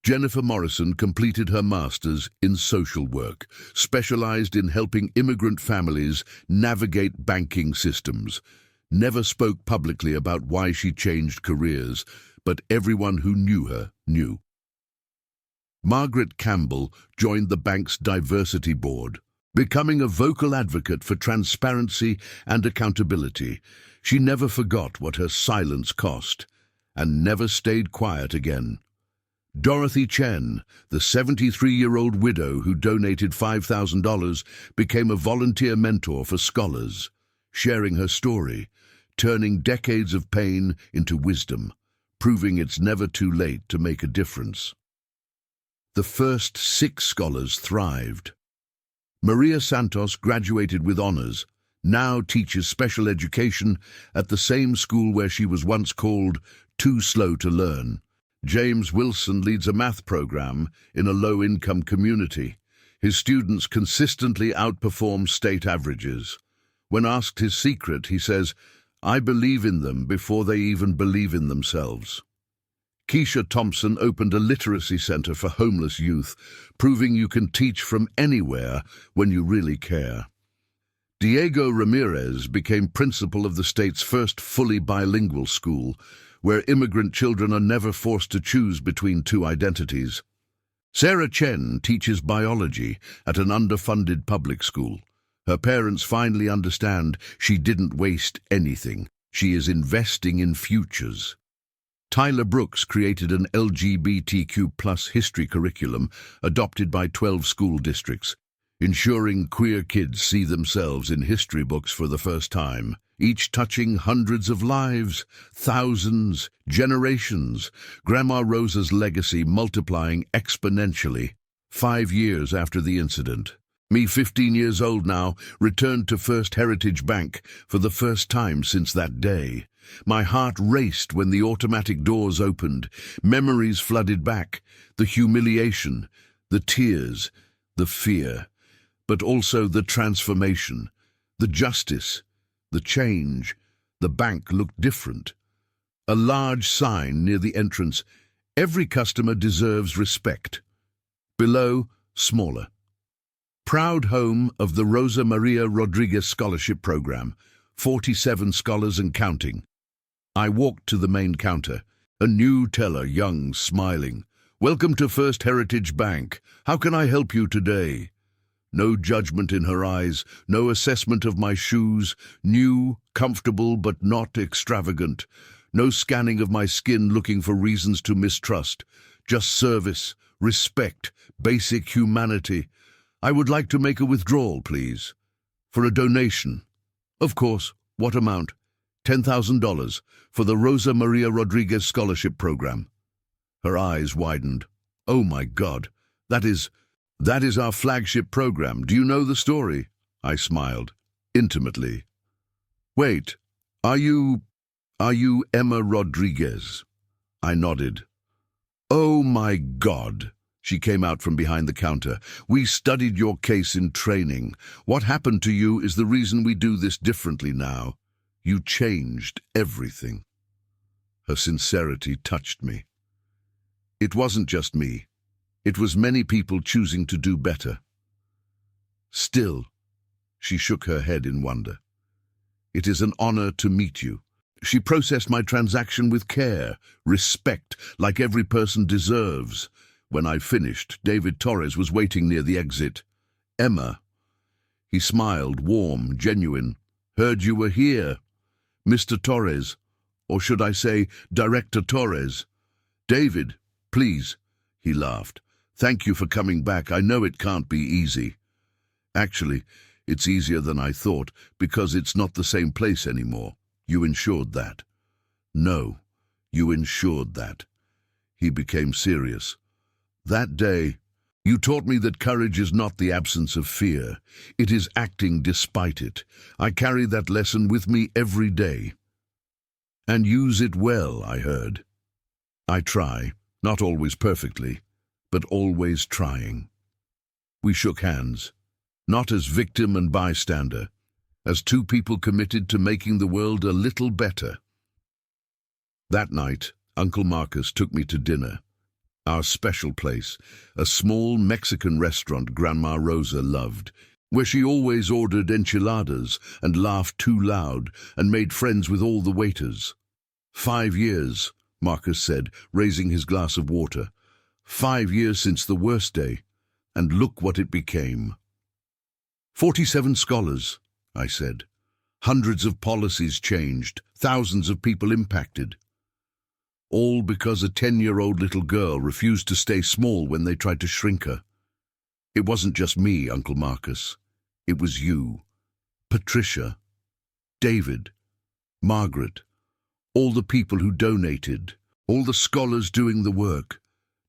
Jennifer Morrison completed her master's in social work, specialized in helping immigrant families navigate banking systems. Never spoke publicly about why she changed careers, but everyone who knew her knew. Margaret Campbell joined the bank's diversity board, becoming a vocal advocate for transparency and accountability. She never forgot what her silence cost, and never stayed quiet again. Dorothy Chen, the 73-year-old widow who donated $5,000, became a volunteer mentor for scholars, sharing her story, turning decades of pain into wisdom, proving it's never too late to make a difference. The first 6 scholars thrived. Maria Santos graduated with honors, now teaches special education at the same school where she was once called too slow to learn. James Wilson leads a math program in a low-income community. His students consistently outperform state averages. When asked his secret, he says, "I believe in them before they even believe in themselves." Keisha Thompson opened a literacy center for homeless youth, proving you can teach from anywhere when you really care. Diego Ramirez became principal of the state's first fully bilingual school, where immigrant children are never forced to choose between 2 identities. Sarah Chen teaches biology at an underfunded public school. Her parents finally understand she didn't waste anything. She is investing in futures. Tyler Brooks created an LGBTQ+ history curriculum adopted by 12 school districts, ensuring queer kids see themselves in history books for the first time, each touching hundreds of lives, thousands, generations. Grandma Rosa's legacy multiplying exponentially. 5 years after the incident, me, 15 years old now, returned to First Heritage Bank for the first time since that day. My heart raced when the automatic doors opened. Memories flooded back. The humiliation, the tears, the fear, but also the transformation, the justice, the change. The bank looked different. A large sign near the entrance: "Every customer deserves respect." Below, smaller: "Proud home of the Rosa Maria Rodriguez Scholarship Program, 47 scholars and counting." I walked to the main counter. A new teller, young, smiling. "Welcome to First Heritage Bank. How can I help you today?" No judgment in her eyes, no assessment of my shoes, new, comfortable but not extravagant. No scanning of my skin looking for reasons to mistrust. Just service, respect, basic humanity. "I would like to make a withdrawal, please." "For a donation." "Of course. What amount?" $10,000 for the Rosa Maria Rodriguez Scholarship Program. Her eyes widened. "Oh my God, that is our flagship program. Do you know the story?" I smiled. "Intimately." "Wait, are you Emma Rodriguez?" I nodded. "Oh my God." She came out from behind the counter. "We studied your case in training. What happened to you is the reason we do this differently now. You changed everything." Her sincerity touched me. It wasn't just me. It was many people choosing to do better. "Still," she shook her head in wonder, "it is an honor to meet you." She processed my transaction with care, respect, like every person deserves. When I finished, David Torres was waiting near the exit. "Emma." He smiled, warm, genuine. "Heard you were here. Mr. Torres. Or should I say, Director Torres. David, please." He laughed. "Thank you for coming back. I know it can't be easy." "Actually, it's easier than I thought, because it's not the same place anymore. You ensured that." "No, you ensured that." He became serious. "That day, you taught me that courage is not the absence of fear. It is acting despite it. I carry that lesson with me every day." "And use it well," I heard. "I try, not always perfectly, but always trying." We shook hands, not as victim and bystander, as two people committed to making the world a little better. That night, Uncle Marcus took me to dinner. Our special place, a small Mexican restaurant Grandma Rosa loved, where she always ordered enchiladas and laughed too loud and made friends with all the waiters. 5 years, Marcus said, raising his glass of water. 5 years since the worst day, and look what it became. 47 scholars, I said. Hundreds of policies changed, thousands of people impacted. All because a 10-year-old little girl refused to stay small when they tried to shrink her. It wasn't just me, Uncle Marcus. It was you, Patricia, David, Margaret, all the people who donated, all the scholars doing the work.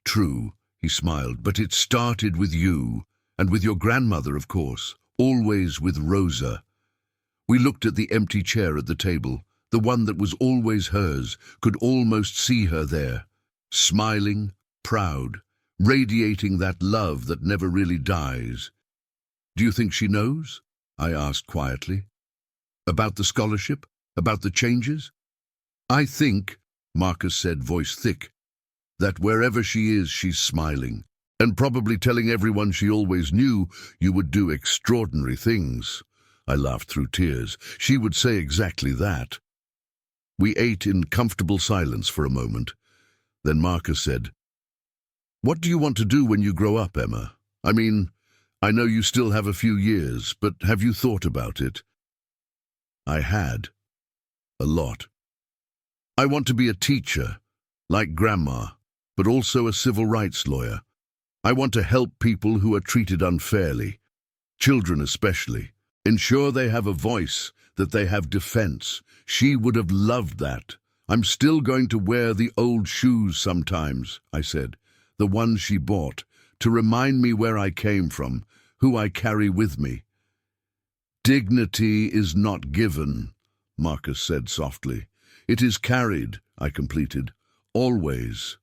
True, he smiled, but it started with you, and with your grandmother, of course, always with Rosa. We looked at the empty chair at the table, the one that was always hers, could almost see her there, smiling, proud, radiating that love that never really dies. "Do you think she knows?" I asked quietly. "About the scholarship? About the changes?" "I think," Marcus said, voice thick, "that wherever she is, she's smiling, and probably telling everyone she always knew you would do extraordinary things." I laughed through tears. She would say exactly that. We ate in comfortable silence for a moment. Then Marcus said, "What do you want to do when you grow up, Emma? I mean, I know you still have a few years, but have you thought about it?" I had. A lot. "I want to be a teacher, like Grandma, but also a civil rights lawyer. I want to help people who are treated unfairly, children especially, ensure they have a voice, that they have defense. She would have loved that. I'm still going to wear the old shoes sometimes," I said, "the ones she bought, to remind me where I came from, who I carry with me." "Dignity is not given," Marcus said softly. "It is carried," I completed, "always.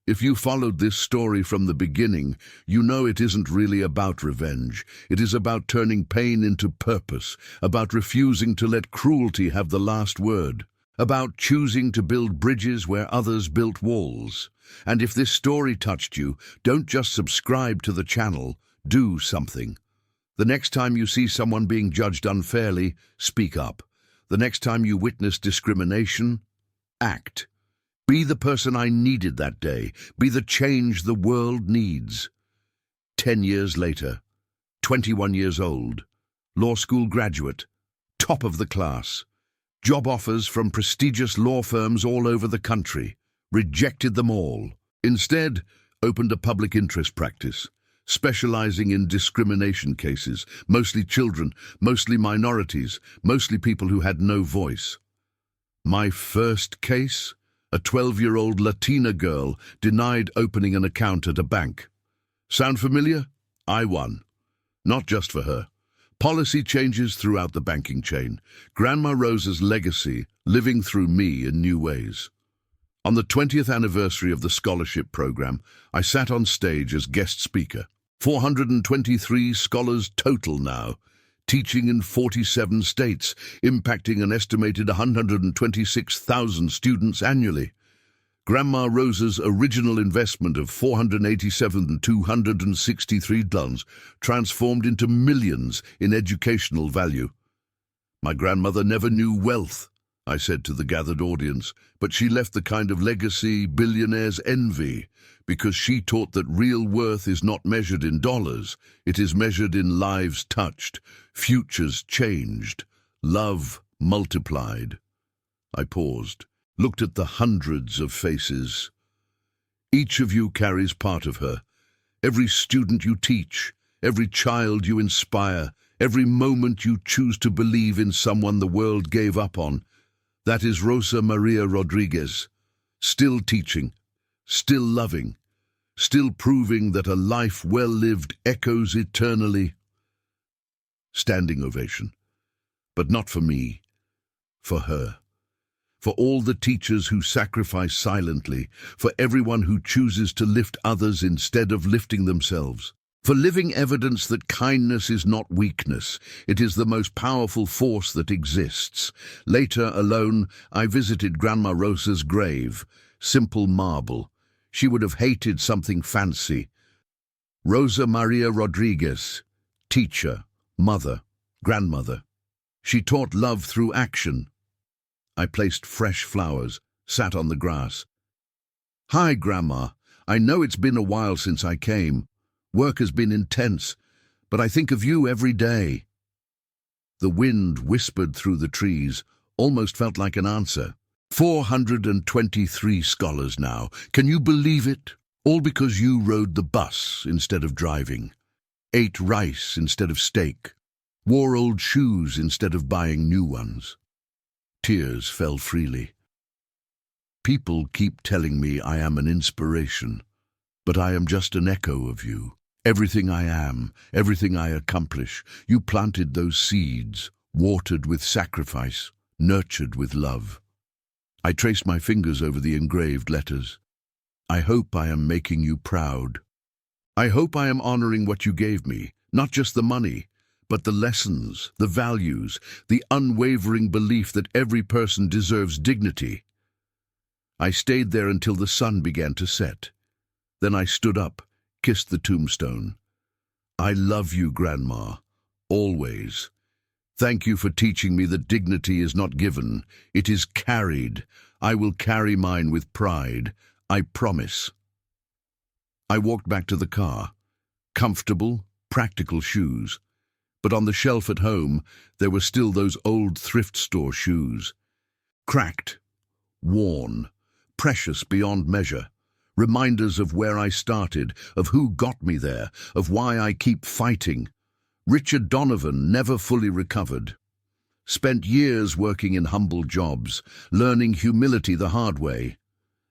If you followed this story from the beginning, you know it isn't really about revenge. It is about turning pain into purpose, about refusing to let cruelty have the last word, about choosing to build bridges where others built walls. And if this story touched you, don't just subscribe to the channel, do something. The next time you see someone being judged unfairly, speak up. The next time you witness discrimination, act. Be the person I needed that day. Be the change the world needs. 10 years later, 21 years old, law school graduate, top of the class, job offers from prestigious law firms all over the country, rejected them all. Instead, opened a public interest practice, specializing in discrimination cases, mostly children, mostly minorities, mostly people who had no voice. My first case? A 12-year-old Latina girl denied opening an account at a bank. Sound familiar? I won. Not just for her. Policy changes throughout the banking chain. Grandma Rosa's legacy living through me in new ways. On the 20th anniversary of the scholarship program, I sat on stage as guest speaker. 423 scholars total now, teaching in 47 states, impacting an estimated 126,000 students annually. Grandma Rosa's original investment of $487,263 transformed into millions in educational value. My grandmother never knew wealth, I said to the gathered audience, but she left the kind of legacy billionaires envy, because she taught that real worth is not measured in dollars, it is measured in lives touched, futures changed, love multiplied. I paused, looked at the hundreds of faces. Each of you carries part of her. Every student you teach, every child you inspire, every moment you choose to believe in someone the world gave up on. That is Rosa Maria Rodriguez, still teaching, still loving, still proving that a life well lived echoes eternally. Standing ovation. But not for me, for her. For all the teachers who sacrifice silently, for everyone who chooses to lift others instead of lifting themselves. For living evidence that kindness is not weakness, it is the most powerful force that exists. Later, alone, I visited Grandma Rosa's grave, simple marble. She would have hated something fancy. Rosa Maria Rodriguez, teacher, mother, grandmother. She taught love through action. I placed fresh flowers, sat on the grass. "Hi, Grandma. I know it's been a while since I came. Work has been intense, but I think of you every day." The wind whispered through the trees, almost felt like an answer. 423 scholars now. Can you believe it? All because you rode the bus instead of driving, ate rice instead of steak, wore old shoes instead of buying new ones. Tears fell freely. People keep telling me I am an inspiration, but I am just an echo of you. Everything I am, everything I accomplish, you planted those seeds, watered with sacrifice, nurtured with love. I traced my fingers over the engraved letters. I hope I am making you proud. I hope I am honoring what you gave me, not just the money, but the lessons, the values, the unwavering belief that every person deserves dignity. I stayed there until the sun began to set. Then I stood up, kissed the tombstone. I love you, Grandma, always. Thank you for teaching me that dignity is not given, it is carried. I will carry mine with pride, I promise. I walked back to the car. Comfortable, practical shoes. But on the shelf at home, there were still those old thrift store shoes. Cracked, worn, precious beyond measure. Reminders of where I started, of who got me there, of why I keep fighting. Richard Donovan never fully recovered. Spent years working in humble jobs, learning humility the hard way.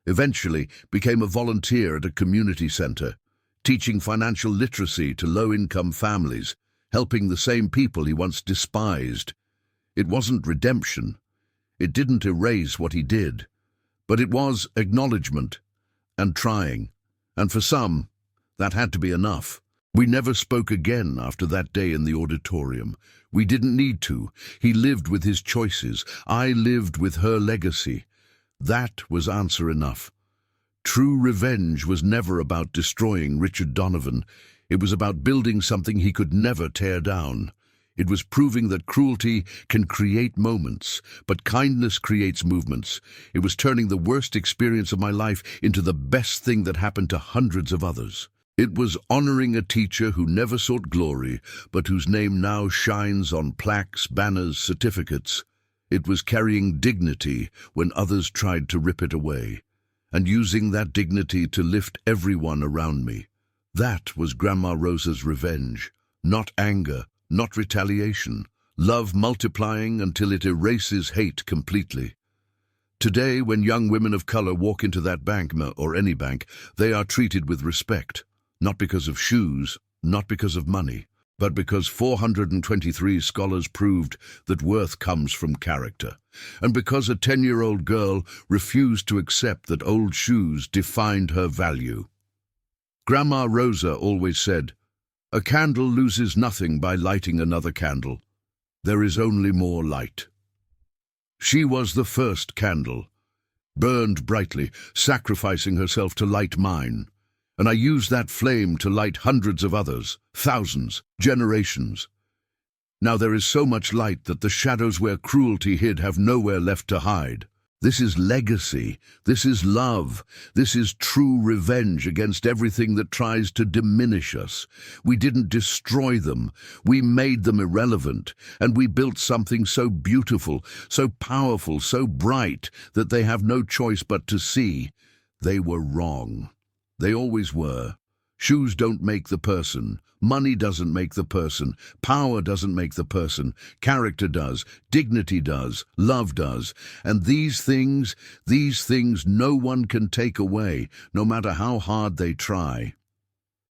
Eventually became a volunteer at a community center, teaching financial literacy to low-income families, helping the same people he once despised. It wasn't redemption. It didn't erase what he did. But it was acknowledgement and trying. And for some, that had to be enough. We never spoke again after that day in the auditorium. We didn't need to. He lived with his choices. I lived with her legacy. That was answer enough. True revenge was never about destroying Richard Donovan. It was about building something he could never tear down. It was proving that cruelty can create moments, but kindness creates movements. It was turning the worst experience of my life into the best thing that happened to hundreds of others. It was honoring a teacher who never sought glory, but whose name now shines on plaques, banners, certificates. It was carrying dignity when others tried to rip it away, and using that dignity to lift everyone around me. That was Grandma Rosa's revenge, not anger, not retaliation, love multiplying until it erases hate completely. Today, when young women of color walk into that bank, or any bank, they are treated with respect, not because of shoes, not because of money, but because 423 scholars proved that worth comes from character, and because a 10-year-old girl refused to accept that old shoes defined her value. Grandma Rosa always said, "A candle loses nothing by lighting another candle. There is only more light." She was the first candle, burned brightly, sacrificing herself to light mine. And I used that flame to light hundreds of others, thousands, generations. Now there is so much light that the shadows where cruelty hid have nowhere left to hide. This is legacy. This is love. This is true revenge against everything that tries to diminish us. We didn't destroy them. We made them irrelevant, and we built something so beautiful, so powerful, so bright that they have no choice but to see. They were wrong. They always were. Shoes don't make the person. Money doesn't make the person. Power doesn't make the person. Character does. Dignity does. Love does. And these things no one can take away, no matter how hard they try.